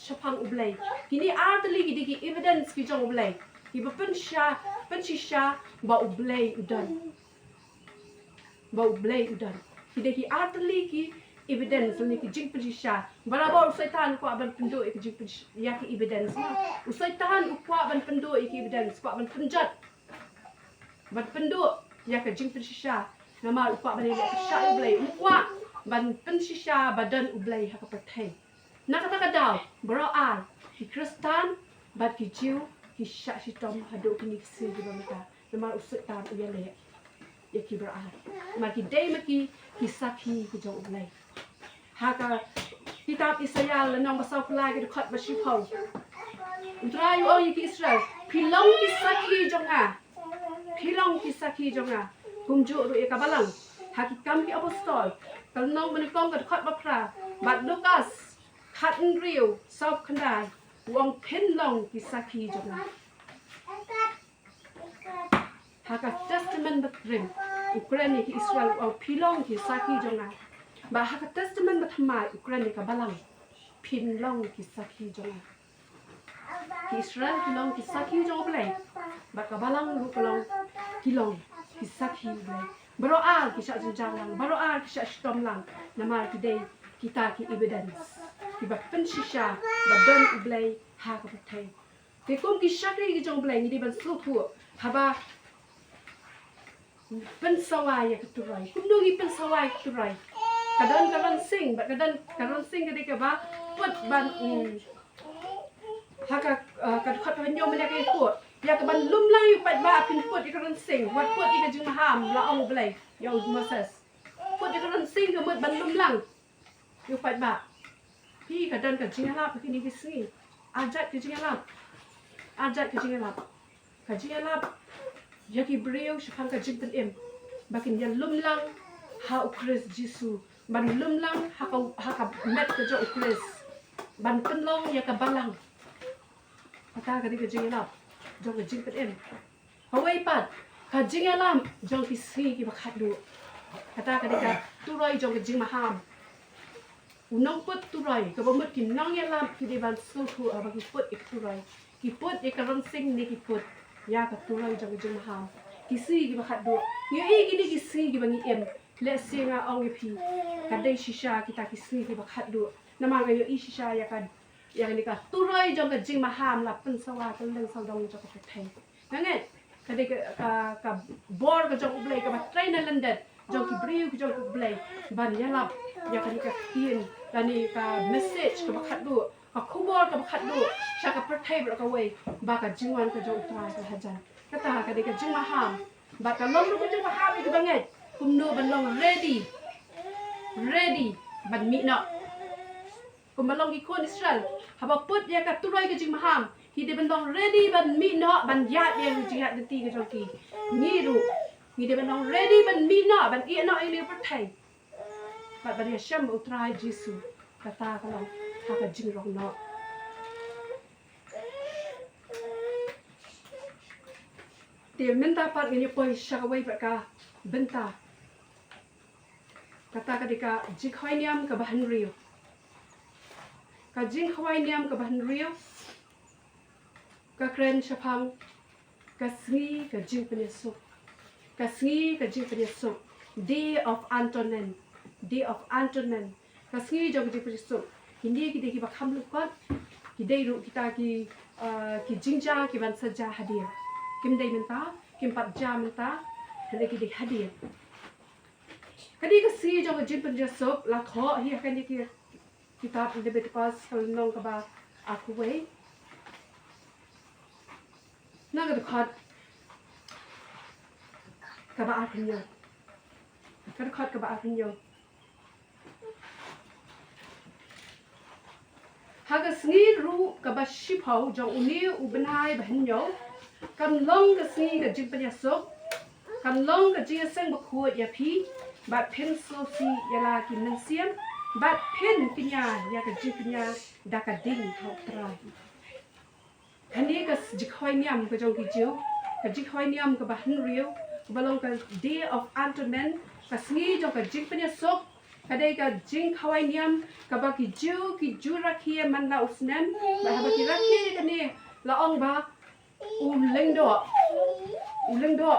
A: shapang oblai ki ni artali ki evidence ki jong oblai ki ba pensisha ba oblai udan ki de ki artali ki evidence ni ki jing pensisha barabar usaitan ko aban pendo ki jing ya ki evidence usaitan ko aban pendo ki evidence ko aban penjat ban pendo ya ka jing pensisha nama ko aban ya ka sha ublai ko ban pensisha badan ublai ha ka perthai na kata ka daw bro al ki kristan bat ki jiu ki sha si tom hado ki ni si di bamata nama usaitan ya le ya ki bro al ma ki dei ma ki sakhi ki jong ublai haka kitab Isaiah la nong basau kulai ke dekat bersipau utrai o ki Israel pilong ki sakhi jonga kumju ru e kabalang hakikam ki apostol kal nong menikong ke dekat bapra bat Lukas khatn riu sau khandai wong pen long ki sakhi jonga haka testament batrim Ukraine ki Israel o pilong ki sakhi jonga ba haka testament bathamai Ukraine ka balang pin long ki sakhi jonga ki Israel ki long ki sakhi jong blai ba ka balang lu kalong ki long ki sakhi blai baro al ki sha jang lang baro al ki sha stom lang namar ki dei kita ki evidence ki ba pen shisha ba don blai ha ka pathai ke kom ki shakri ki jong blai ni di ban su thu haba pen sawai ya turai kum no gi pen sawai turai kadang karon sing ba kadang karon sing kadi ka ba put ban haka kad khat ban yo mena kai put ya ka ban lum lang yu pat ba pin put karon sing wat put ka jing ham la ong blai yo moses put karon sing ka mut ban lum lang yu pat ba pi kadang ka jing la pa kini ki sing ajat ka jing la ka jing la ya ki breu shapang ka jing em bakin ya lum lang ha Khrist Jesu ban lum lang haka met ka jo Khrist ban penlong ya ka balang kata ka di ka jing la jo ka jing em hawai pat ka jing la jo ki si ki bakhat du kata ka di ka turai jo ka jing maham unong put turai ka bomut ki nong ya lam ki di ban su thu aba ki put ik turai ki put ik ron sing ni ki put ya ka turai jo ka jing maham ki si ki bakhat du ye ki di ki si ki bangi em let's say nga ong pi kadai shisha kita ki si ki bakhat du nama nga yo shisha ya ni ka turai jong ka jing maham la pen sawa ka leng saw dong jo ka thai nganget kadai ka bor ka jong ublai ka ba train na landet jong ki briu ki jong ublai ban ya lap ya ka ni ka tin ka ni ka message ka bakhat du ka khubor ka bakhat du sha ka thai ba ka wei ba ka jingwan ka jong utrai ka hajan kata kadai ka jing maham ba ka long ka jing maham ki banget kumno ban long ready ban mi no kum ban long ki kon Israel haba put ya ka turai ka jing maham hi de ban long ready ban mi no ban ya de jing ya de ti ka jong ki ni ru mi de ban ready ban mi na ban i na ile per thai bat ban sham utrai jisu kata kalau haka jing rong no dia minta pat ni poi shakawai ka benta kata kadika Jingkhawai Ñiam ka bahan rio ka Jingkhawai Ñiam ka bahan rio ka kren shapang ka sngi ka jing penyesuk ka sngi ka jing penyesuk day of atonement ka sngi jong jing penyesuk hindi kita ki bakham lukot ki dei ru kita ki jingja ki ban saja hadir kim dei minta kim pat ja minta hande ki dei hadir kadi ka si jong jing penyesuk la kho hi kan ki kitab Leviticus nong ka ba aku wei na ga khot ka ba atinyo ka khot ka ba atinyo ha ga sngi ru ka ba shipau jong uni u benhai ba hinyo kam long ga sngi ga jing penyesuk kam long ga jing seng ba khu ya phi ba pen so si ya la ki men siam ba pen kinya ya ga jing kinya da ka ding thau trai Hani ka Jingkhawai Ñiam ka jong ki jiu ka Jingkhawai Ñiam ka bahan rio balong ka day of atonement ka sngi jong ka jing penyesuk ka dei ka Jingkhawai Ñiam ka ba ki ju rakhi man la usnem ba ha ba ki rakhi ka ni la ong ba u leng do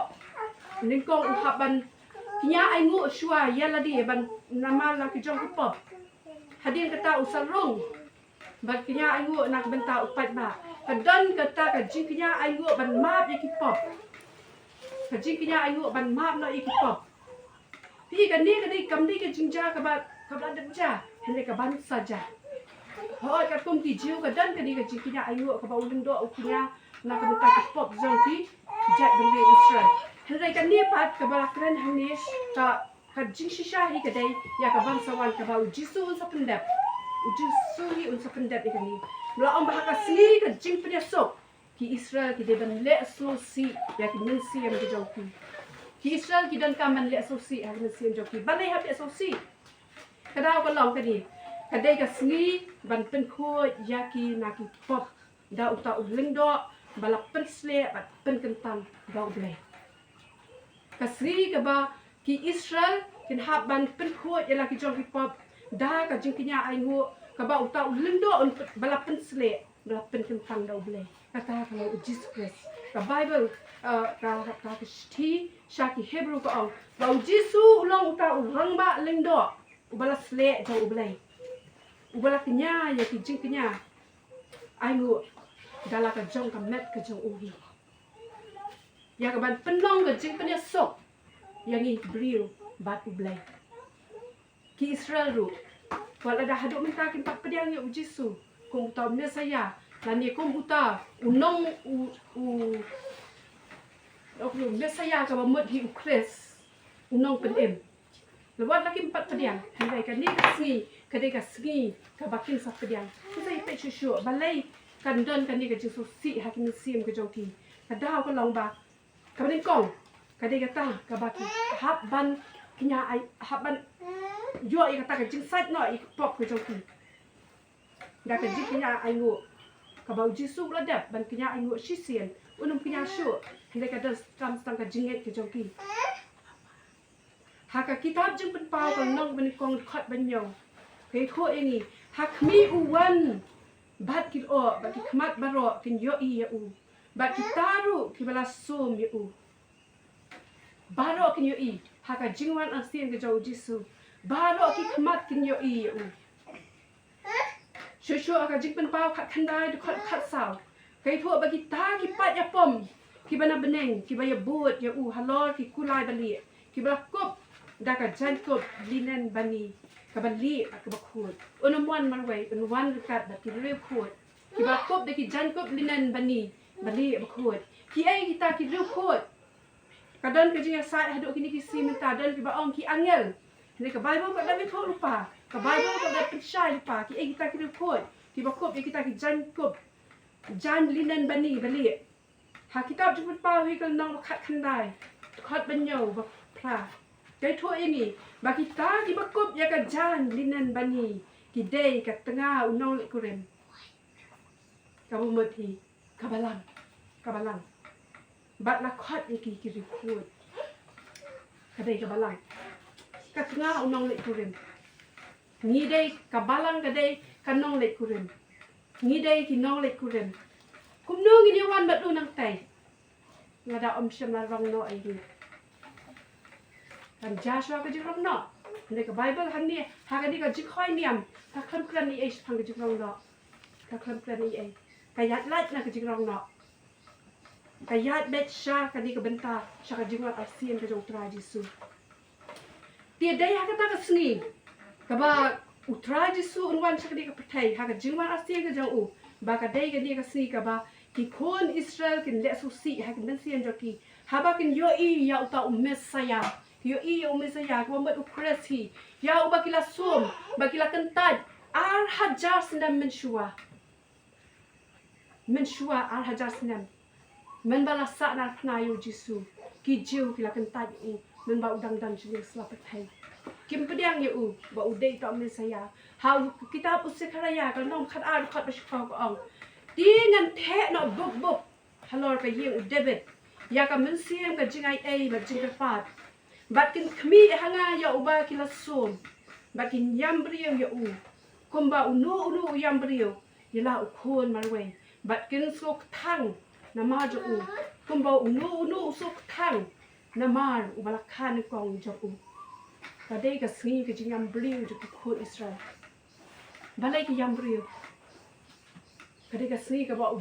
A: lingkong u haban kinya ai ngu shua ya la di ban nama la ki jong ku pop hadin kata usarung ba kinya ai ngu nak benta upat ba kadon kata ka jing kinya ai ngu ban map ya ki pop ka jing kinya ai ngu ban map no ki pop pi ka ni ka di kam di ka jingja ka ba dem ja hende ka ban saja ho ka kum ki jiu ka dan ka di ka jing kinya ai ngu ka ba ulung do u kinya na ka benta ki pop zong ti jat ben le Israel hende ka ni pat ka ba kren hane ka jing shisha hi ka dai ya ka ban sawan ka ba u jisu sa pendap Ujisu hi unsa pendap ikani. Mula ang bahaka sendiri ka jing penyesuk ki Israel ki deban le sosi ya ki mensi yang dijauki. Ki Israel ki dan kaman le sosi ya mensi yang dijauki. Balai hab le sosi. Kadau ka long kadi. Kadai ka sendiri ban pen ko ya ki naki pop da uta uling do balak pen sle bat pen kentang da uble. Ka sendiri ka ba ki Israel kin hab ban pen ko ya la ki jong ki pop da ka jing kinya ai ngu ka ba uta ulindo on balapen sle balapen kentang da uble kata kalau Jesus Khrist ka Bible ka ti shaki Hebrew ka ong ba Jesu ulong uta urang ba lindo ubala sle da uble ubala kinya ya ki jing kinya ai ngu dala ka jong ka met ka jong uhi ya ka ban penong ka jing penya sok yang i brio bat uble ki Israel ru wala dah haduk minta kin pat pediang ya Jesu kung tahu ni saya nani kung buta unong ni saya ka bamut hi Khrist unong penem lewat lagi empat pediang handai kan ni ka sngi ka bakin sa pediang sai pe shushu balai kan don kan ni ka Jesu si hakin sim ka jongki ka daw ka long ba ka ning kong ka dei ka ta ka baki hab ban kinya ai hab ban yo i kata ka jing sat no i pop ka jongki da ka jing kinya ai ngu ka bau Jesu la dap ban kinya ai ngu shisien unum kinya shu hande ka das tam ka jinget ka jongki haka kitab jing pen pau ka nong ban kong khat ban yo kai kho ini hak mi uwan bat kit o bat ki khmat baro kin yo i ya u bat kitaru ki bala sum ya u baro kin yo i haka jingwan asien ka jau Jesu baro ki khmat kin yo i ya u shushu aka jing pen pau khat khandai de khat saw kai tho ba ki ta ki pat ya pom ki bana beneng ki ba ya bot ya u halor ki kulai bali ki ba kop da ka jan kop linen bani ka bali ka ba khut unwan man wai unwan kat da ki re khut ki ba kop de ki jan kop linen bani bali ba khut ki ai ki ta ki re khut ka don ka jing sa hadu ki ni ki si minta don ki ba ong ki angel ni ka Bible ka da mi tho lupa ka Bible ka da pishai lupa ki ai ki ta ki re khut ki ba kop ki ta ki jan kop jan linen bani bali ha kitab juput pa wi kal nong khat khandai khot banyo ba pra kai tho ini ba kita ki bakup ya ka jan linan bani ki dei ka tengah unong le kurem ka bumati ka balang bat la khot ki rikut ka dei ka balang ka tengah unong le kurem ni dei ka balang ka dei ka nong le kurem ni dei ki nong le kurem kum nong ini wan bat lu nang tai ngada om syam la rong no ai ni kan Joshua ka jing rong no ne ka Bible han ni ha ka ni ka Jingkhawai Ñiam ka kham kran ni ai phang ka jing rong no ka kham kran ni ai ka yat lat na ka jing rong no ka yat bet sha ka ni ka benta sha ka jing rong ASEAN ka jong tra Jesu ti dai ha ka ta ka sni ka ba utra Jesu unwan sha ka ni ka pathai ha ka jing rong ASEAN ka jong u ba ka dai ka ni ka sni ka ba ki kon Israel kin le su si ha kin ben sian joki ha ba kin yo I ya uta Messiah yo I ya Messiah ko mat Khrist hi ya u ba kila som ba kila kentad ar hajar senam menshua ar hajar senam men bala sa na khna yo Jesu ki jiu kila kentad u men ba udang dan jing selapat hai kim pediang ye u ba u dei ta Messiah ha kitab Sekharaya ka nom khat ar khat ba shfa ko ong dengan the no buk halor ka yeng u David ya ka men siam ka jingai ai ba jing ka fat bat kin khmi hanga ya u ba kila som ba kin yam brio ya u kumba unu yam brio yela u khon marwe bat kin sok thang na ma jo u kumba unu sok thang na mar u bala khan kong jo u ka dei ka sni ka jing yam brio jo ki khon Israel balai ki yam brio kadika sni ka ba u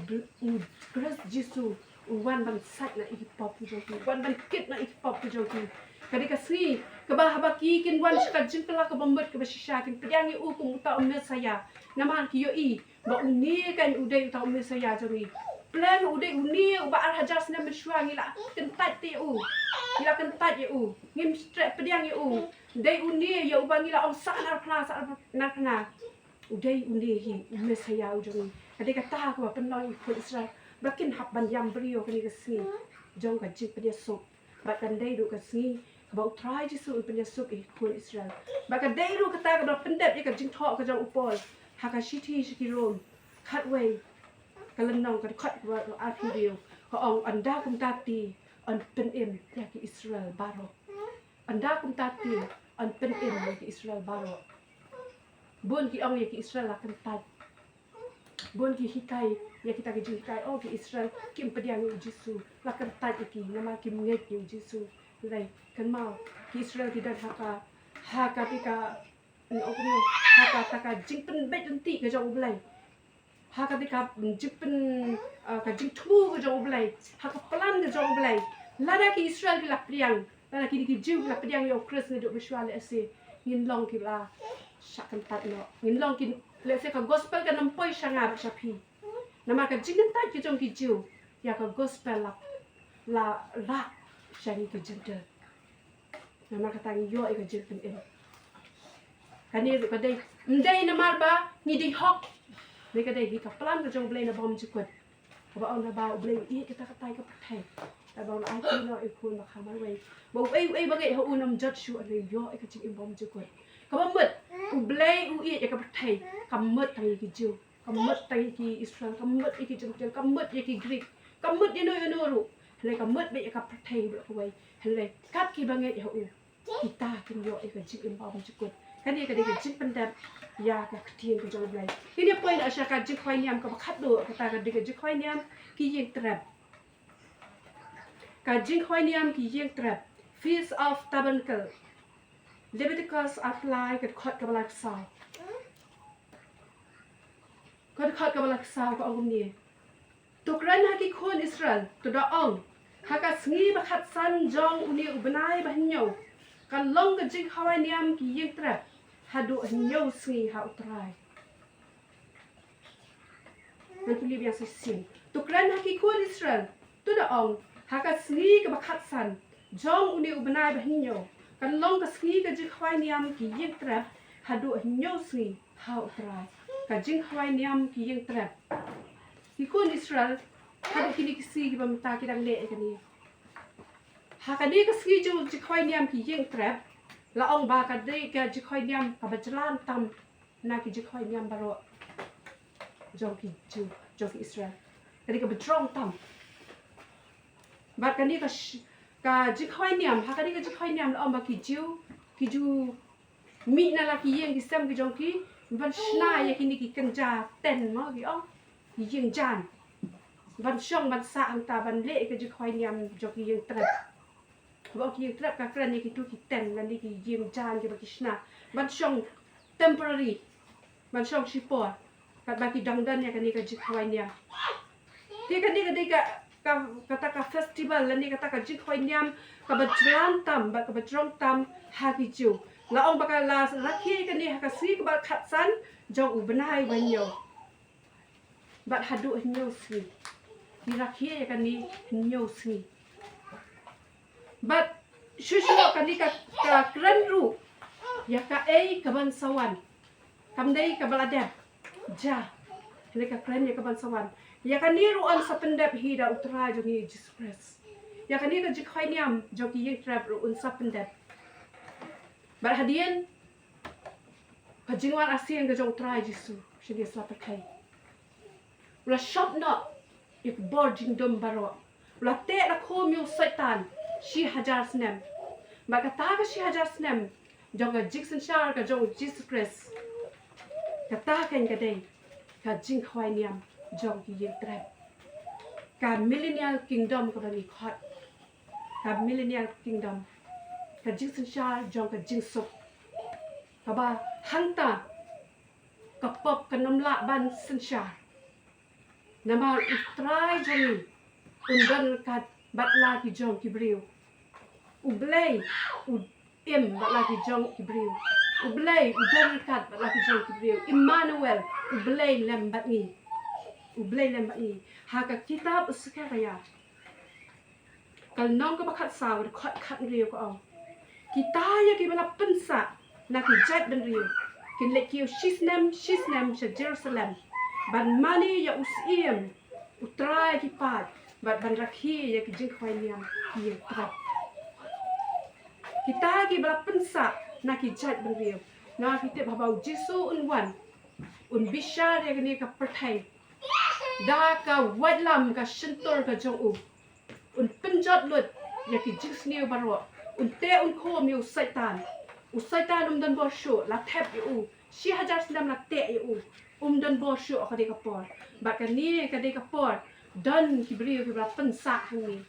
A: Khrist Jesu u wan ban sat na ik pop jo ki wan ban kit na ik pop jo ki kadika sni ka ba haba ki kin wan shka jin kala ka bombat ka ba shisha kin pediang u ku uta Messiah na man ki yo I ba u ni kan u dei uta Messiah jo ni plan u dei u ni u ba ar hajar sna meshwa ngi la kin tat ti u ila kin tat ye u ngim strap pediang u dei u ni ya u ba ngi la om sa na khna u dei u ni hi Messiah u jo ni kadika ta ko pen noi ko Israel bakin hab ban yam brio kani ka sni jong ka jik pedia sok ba kan dei du ka sni ba try Jesu pedia sok I ko Israel ba ka dei du ka ta ka pendep ka jing tho ka jong upol ha ka shiti rom khat wei ka lan nong ka khat wa a video ko ong anda kum ta ti an pen em ya ki Israel baro anda kum ta ti an pen em ya ki Israel baro bon ki ong ya ki Israel akan tat bon ki hikai ya kita ke hikai oh ki Israel kim pediang u Jesu la kan tat ki nama kim nget u Jesu lai kan mau ki Israel ki dan haka tika no ko haka taka jingpen bet nanti ke jong blai haka tika jingpen ka jing thu ke jong blai haka plan ke jong blai lada ki Israel ki la pediang lada ki jiu la pediang yo Khrist ne do bishwal ase ngin long ki la shakan tat no ngin long ki let's say ka gospel ka nampoi shanga ba shapi nama ka jingen ta ki jong ki jiu ya ka gospel la shangi ki jinte nama ka tang yo ka jilpen en kani ka dei ndai na mar ba ni di hok ni ka dei ka plan ka jong blai na bom jikot ba on na ba blai I ka ta tai ka pathai ta ba na ai ki no I kun ma khamai wei ba ei ba ge ho unam jot shu ani yo ka jing bom jikot ka ba mut u blai u I ka pathai ka mut tai ki jiu ka mut tai ki Israel ka mut ki jong ka mut ki Greek ka mut ni no ru le ka mut be ka pathai ba wei le kat ki ba ge ho u kita kin yo ka jing bom jikot kani ka dei jing pendam ya ka khtien ka jong blai ini point asha ka Jingkhawai Ñiam ka khat do ka ta ka dei Jingkhawai Ñiam ki yeng trap ka Jingkhawai Ñiam ki yeng trap Feast of Tabernacle Leviticus apply ka khat ka balak sao ka khat ka balak sao ka ong ni to kran ha ki khon Israel to da ong ha ka sngi ba khat san jong uni ubnai ba nyo ka long ka Jingkhawai Ñiam ki yeng trap hadu nyo sngi ha utrai nan puli biasa sin to kran ha ki khon Israel to da ong ha ka sngi ka ba khat san jong uni ubnai ba nyo kan long ka sngi ka Jingkhawai Ñiam ki yeng trap hadu nyo sngi ha utrai ka Jingkhawai Ñiam ki yeng trap ki kon Israel hadu kini kisi ki bamta ki dang le ka ni Hakani ka skijo Jingkhawai Ñiam ki yeng trap la ong ba ka de ka Jingkhawai Ñiam ka bajalan tam na ki Jingkhawai Ñiam baro jong ki ju jong ki Israel kani ka bajrong tam bat kani ka Jingkhawai Ñiam hakani ka Jingkhawai Ñiam la ong ba ki ju mi na la ki yeng ki sem ki jong ki van shna ya kini ki kanja ten mo ki ong ki yeng jan van shong van sa ang ta van le ka Jingkhawai Ñiam jong ki yeng trap Wong ki trap ka kran ni ki tu ki ten lan ni ki yim jan ki ba ki shna ban shong temporary ban shong shipor ka ba ki dangdan ya ka ni ka Jingkhawai Ñiam ti ka ni ka ta ka festival lan ni ka ta ka Jingkhawai Ñiam ka ba jran tam ba ka ba jrong tam ha ki ju la ong ba ka la rakhi ka ni ha ka si ka ba khat san jong u banai wan yo ba hadu nyo si ni rakhi ya ka ni nyo si But shusho kani ka kran ru ya ka ka ban sawan kam dei ka baladep ja kani ka kran ya ka ban sawan ya ka ni ru an sa pendep hi da utra jo ni Jesus Khrist ya ka ni ka Jingkhawai Ñiam jo ki yek trap ru un sa pendep bar hadien ka jingwan asien ka jo utra Jesus shini sa pakai ula shop no ik bor jingdom baro ula te la khom yu satan Shi hajar snem. Maka ta ka shi hajar snem. Jong ka Jiksen Shar ka jong Jesus Khrist. Ka ta ka day. Ka Jingkhawai Ñiam jong ki yeng trap. Ka millennial kingdom ka bani khot. Ka millennial kingdom. Ka Jiksen Shar jong ka Jingsuk. Ka ba hangta. Ka pop ka namla ban sen shar. Nama utrai jong ni. Undan ka batla ki jong ki briu. Ublay batla ki jong ki briu. Ublay kat batla ki jong ki briu. Emmanuel ublay lem bat ni. Ublay lem bat ni. Haka kitab uskaya. Kal nong ka bakat saw kat riu ko ong. Kita ya ki bala pensa na ki jat dan riu. Kin lek ki shisnem sha Jerusalem. Ban mani ya usiem utrai ki pat. Bat ban rakhi ya ki Jingkhawai Ñiam ki trap. Kita ki bala pensa na ki jat ban riu. Na ki te babau Jisu unwan. Un bishar ya ni ka perthai. Da ka wadlam ka shentor ka jong u. Un penjot lut ya ki jingsniu baro. Un te un khom yu satan. U satan dan bosho la tap yu. Shi hajar senam la te yu. Dan bosho ka de ka por. Bat ka ni ka de ka por. Dan ki beriu ki bala pensa hang ni.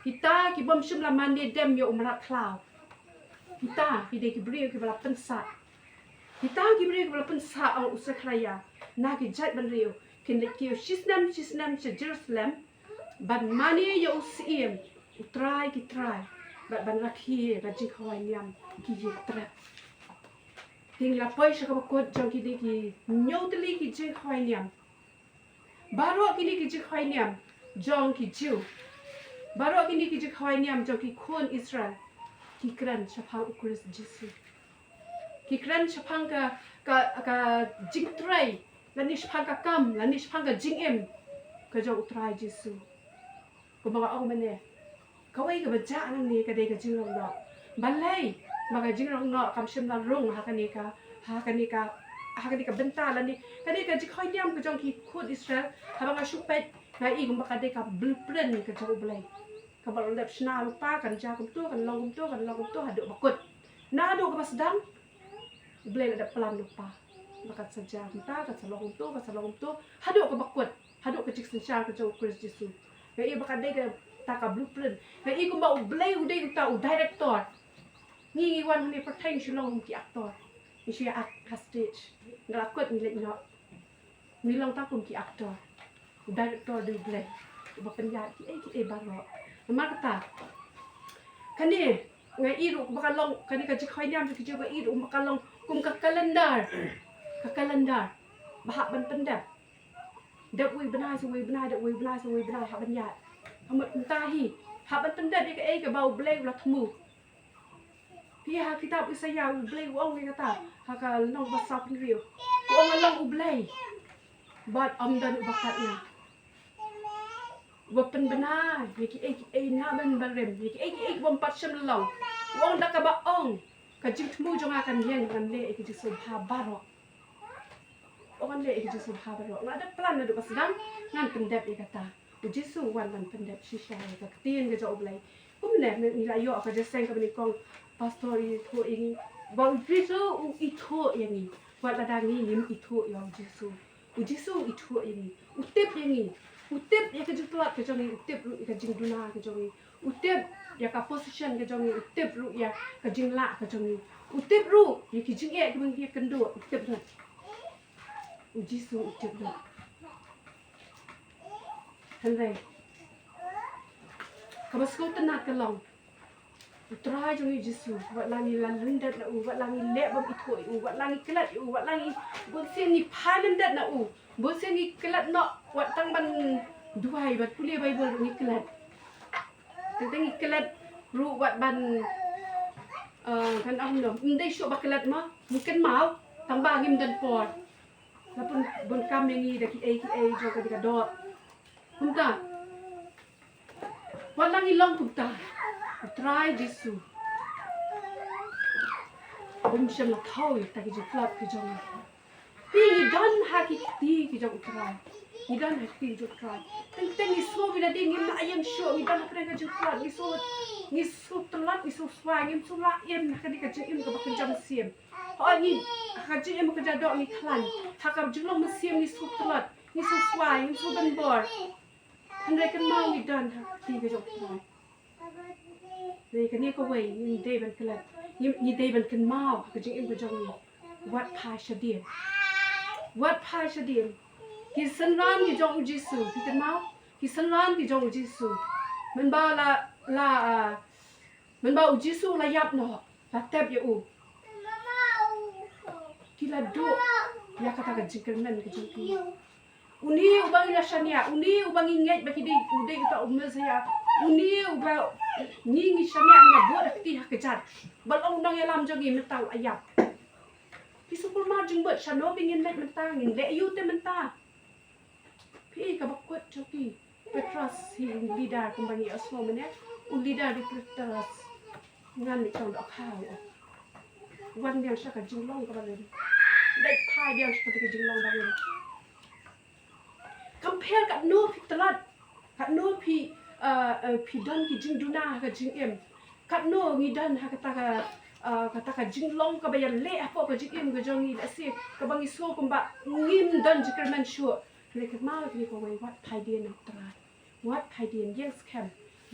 A: Kita ki bom shum la mande dem yo umrat klau. Kita ki de ki beriu ki bala pensa. Kita ki beriu ki bala pensa ang usakraya. Na ki jat ban riu. Kin lek ki shisnam sha Jerusalem. Ban mani yo usiem. Utrai ki trai. Bat ban rakhi ka Jingkhawai Ñiam ki yek trap. Ting la poi sha ka bakot jong ki de ki nyotli ki Jingkhawai Ñiam. Baru kini ki Jingkhawai Ñiam jong ki Jew. Baru kini ki Jingkhawai Ñiam jong ki kun Israel. Ki kran shapang Khrist Jesus. Ki kran shapang ka jingtrai. Lani shapang ka kam, lani shapang ka Ñiam. Ka jong utrai Jesus. Ko mga ong mane. Kawai ka baja nang ni ka de ka jingrong no. Balay mga jingrong no kam shim na rung hakani ka benta lani kani ka Jingkhawai Ñiam ka jong ki khud Israel habang ka shupet na i gum ka de ka blueprint ka jong blay ka ba lep shna lupa kan ja kum tu kan long kum tu hadu bakut na hadu ka basdang blay ada plan lupa bakat saja kita ka salong kum tu hadu ka bakut hadu ka Jiksen Shar ka jong Khrist Jesus na i bakat de ka ta ka blueprint na i gum ba blay uday ta u director ngi wan ni pertain shulong ki actor Isi act stage. Ngelakut nilai no. Nilang takum ki actor. Director di blek. Ba penjat ki baro. Nama kata. Kani ngai iru bakalong kani ka Jingkhawai Ñiam ki juga iru bakalong kum ka kalendar. Ka kalendar. Bahak ban pendap. Dak wi benai dak wi benai ha penjat. Amat mentahi. Ha ban pendap dia ka bau blek la temu. Pihak kitab Isaya ublay uang ni kata haka long basa penriu uang long ublay bat amdan ubakatnya wapen benar yaki ai na ben barem yaki ai bom patsham long wong da ka ba ong ka jing tmu jonga kan yen kan le ki jisu bha baro okan le ki jisu bha baro ada plan na do pasdam ngan pendep ikata jisu wan man pendep shisha ka tin ga job lai kum le ni la yo ka jesen ka ni kong pastori tho ini bang jisu u itho yani wat la dang ni nim itho yo jisu u jisu itho ini utep yani utep ya ka jutlat ka jongi utep ru ka jing duna ka jongi utep ya ka position ka jongi utep ru ya ka jing la ka jongi utep ru ya ki jing e ka bang ya kan do utep ru u jisu utep ru hanre ka basko tanat ka long utrai jongi jisu wat langi lan lindat na u wat langi le bam ithoi u wat langi kelat u wat langi bon sen ni phalendat na u bon sen ni kelat no wat tang ban duai bat kuliah bible ni kelat tang ni kelat ru wat ban kan ong no ndai syo ba kelat ma mungkin mau tang ba ngim dan pot lapun bon kam ni da ki ai jo ka dika do punta wat langi long punta try jisu bum sham la thau ta ki jplap ki jong pi don ha ki ti ki jong try ni don ha ki jong try teng ni so bi la ding ni na ayam show ni don ha ka jong try ni so tlat ni so swa ni so la em ka di ka jing im ka ba kan jam siem ho ni ka jing im ka ja do ni klan ha ka jing long ma siem ni so tlat ni so swa ni so ban bor han re kan mau ni don ha ti ka jong tryนี่ก็นี่ก็เว้ยนี่ได้บันกันละนี่ได้บันกันมาก็จริงเอ็มก็จงวัดพายชเดียนวัดพายชเดียนที่สันรานที่จงอุจิสูที่กันมาที่สันรานที่จงอุจิสูมันบ่าละมันบ่าอุจิสูละยับเนาะละเต็บอยู่ที่ละดูya kata ka jingkan nan ka jingki uni ubang ila shania uni ubang inget baki di ude kita umma saya uni uba ngi shania nga bo akti hakajat balong nang yalam jogi metau ayap pisukul ma jing bot shano bingin met mentang ngin le yu te menta pi ka bakot jogi Petrus hi leader kumbangi asmo mene leader di Petrus ngan ni tong dok khao wan yang shaka jinglong ka balen dai phai yang shaka ka jinglong balen compare kat no pi talat kat no pi don ki jing duna ka jing em kat no ngi dan ha kata ka jinglong ka bayan le apa ka jing em ka jongi la se ka bangi so kumba ngim dan jikerman sure le ka ma ki ko wai wat phai dia nak try wat phai dia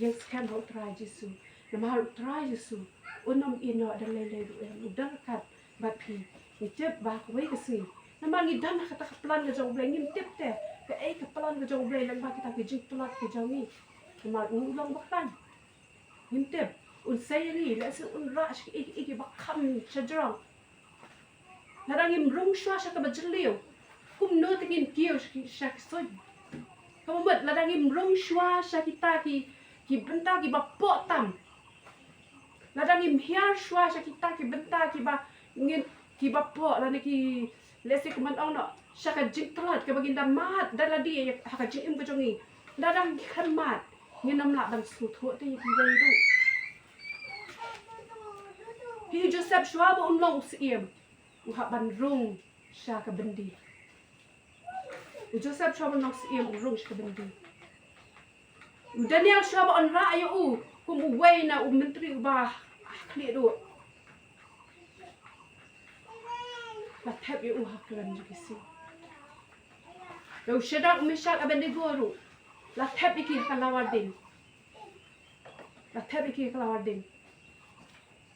A: yang scam ho try jisu na ma try jisu unom ino dan le du em udar kat bat pi ni tep ba ko wai ka si na ma ngi dan kata ka plan ka jong bleng ngim tep te ka ai ka plan ka jong bleng lang ba kita ki jing tulat ki jongi na ma ulong baktan ngim tep un sayri la se un rash ki ba kham chajrong na rangim rung shwa sha ka ba jliu kum no tingin kiyo shak soy kamu mat la rangim rung shwa sha kita ki benta ki ba potam la rangim hiar shwa sha kita ki benta ki ba ngin ki ba po la ne ki lesi kuman ong no sha ka jing tulat ka baginda mat dala di ha ka jing im ko jongi la rang khan mat ngin nam la ban su tho te ki wei du Hi Joseph shwa ba long siem u ha ban rung sha ka bendi u Joseph shwa ba long siem u rung sha ka bendi u Daniel shwa ba on ra ayo u kum u wei na u menteri u ba kli du la tep yu u ha klan ju kisi u shadak mishak abednego ru la tep iki ka lawar din la tep iki ka lawar din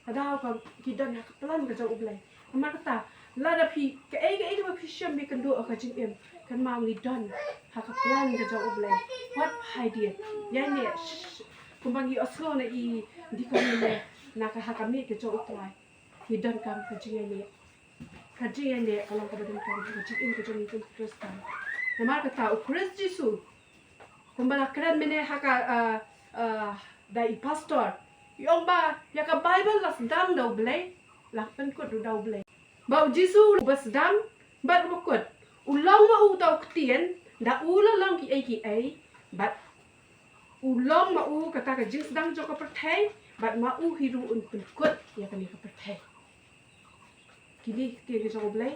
A: Kadang kau kita nak pelan kerja ublay. Kamar kata, lada pi ke ai ba pi syam bi kendo ka jing em kan ma ngi don ha ka pelan kerja ublay. What idea? Ya ne kumbangi oslo na I di ko ne na ka ha ka mi kerja ublay. Ki don kam ka jing ne. Ka jing ne kalau ka badan kam ka jing em ka jing ni Khrist. Kamar kata u Khrist Jisu. Kumbala kran mene ha ka dai pastor Yong ba ya ka Bible las dam daw blay la pen ko daw blay ba Jisu bas dam ba ko ulang ma u daw ktien da ula lang ki ai bat Ulong mau kata ka jing sedang jo ka perthai, bat mau hiru un penkut ya kali ka perthai. Kini ke jo blai.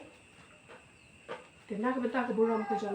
A: Kena ka beta ka boram ka jo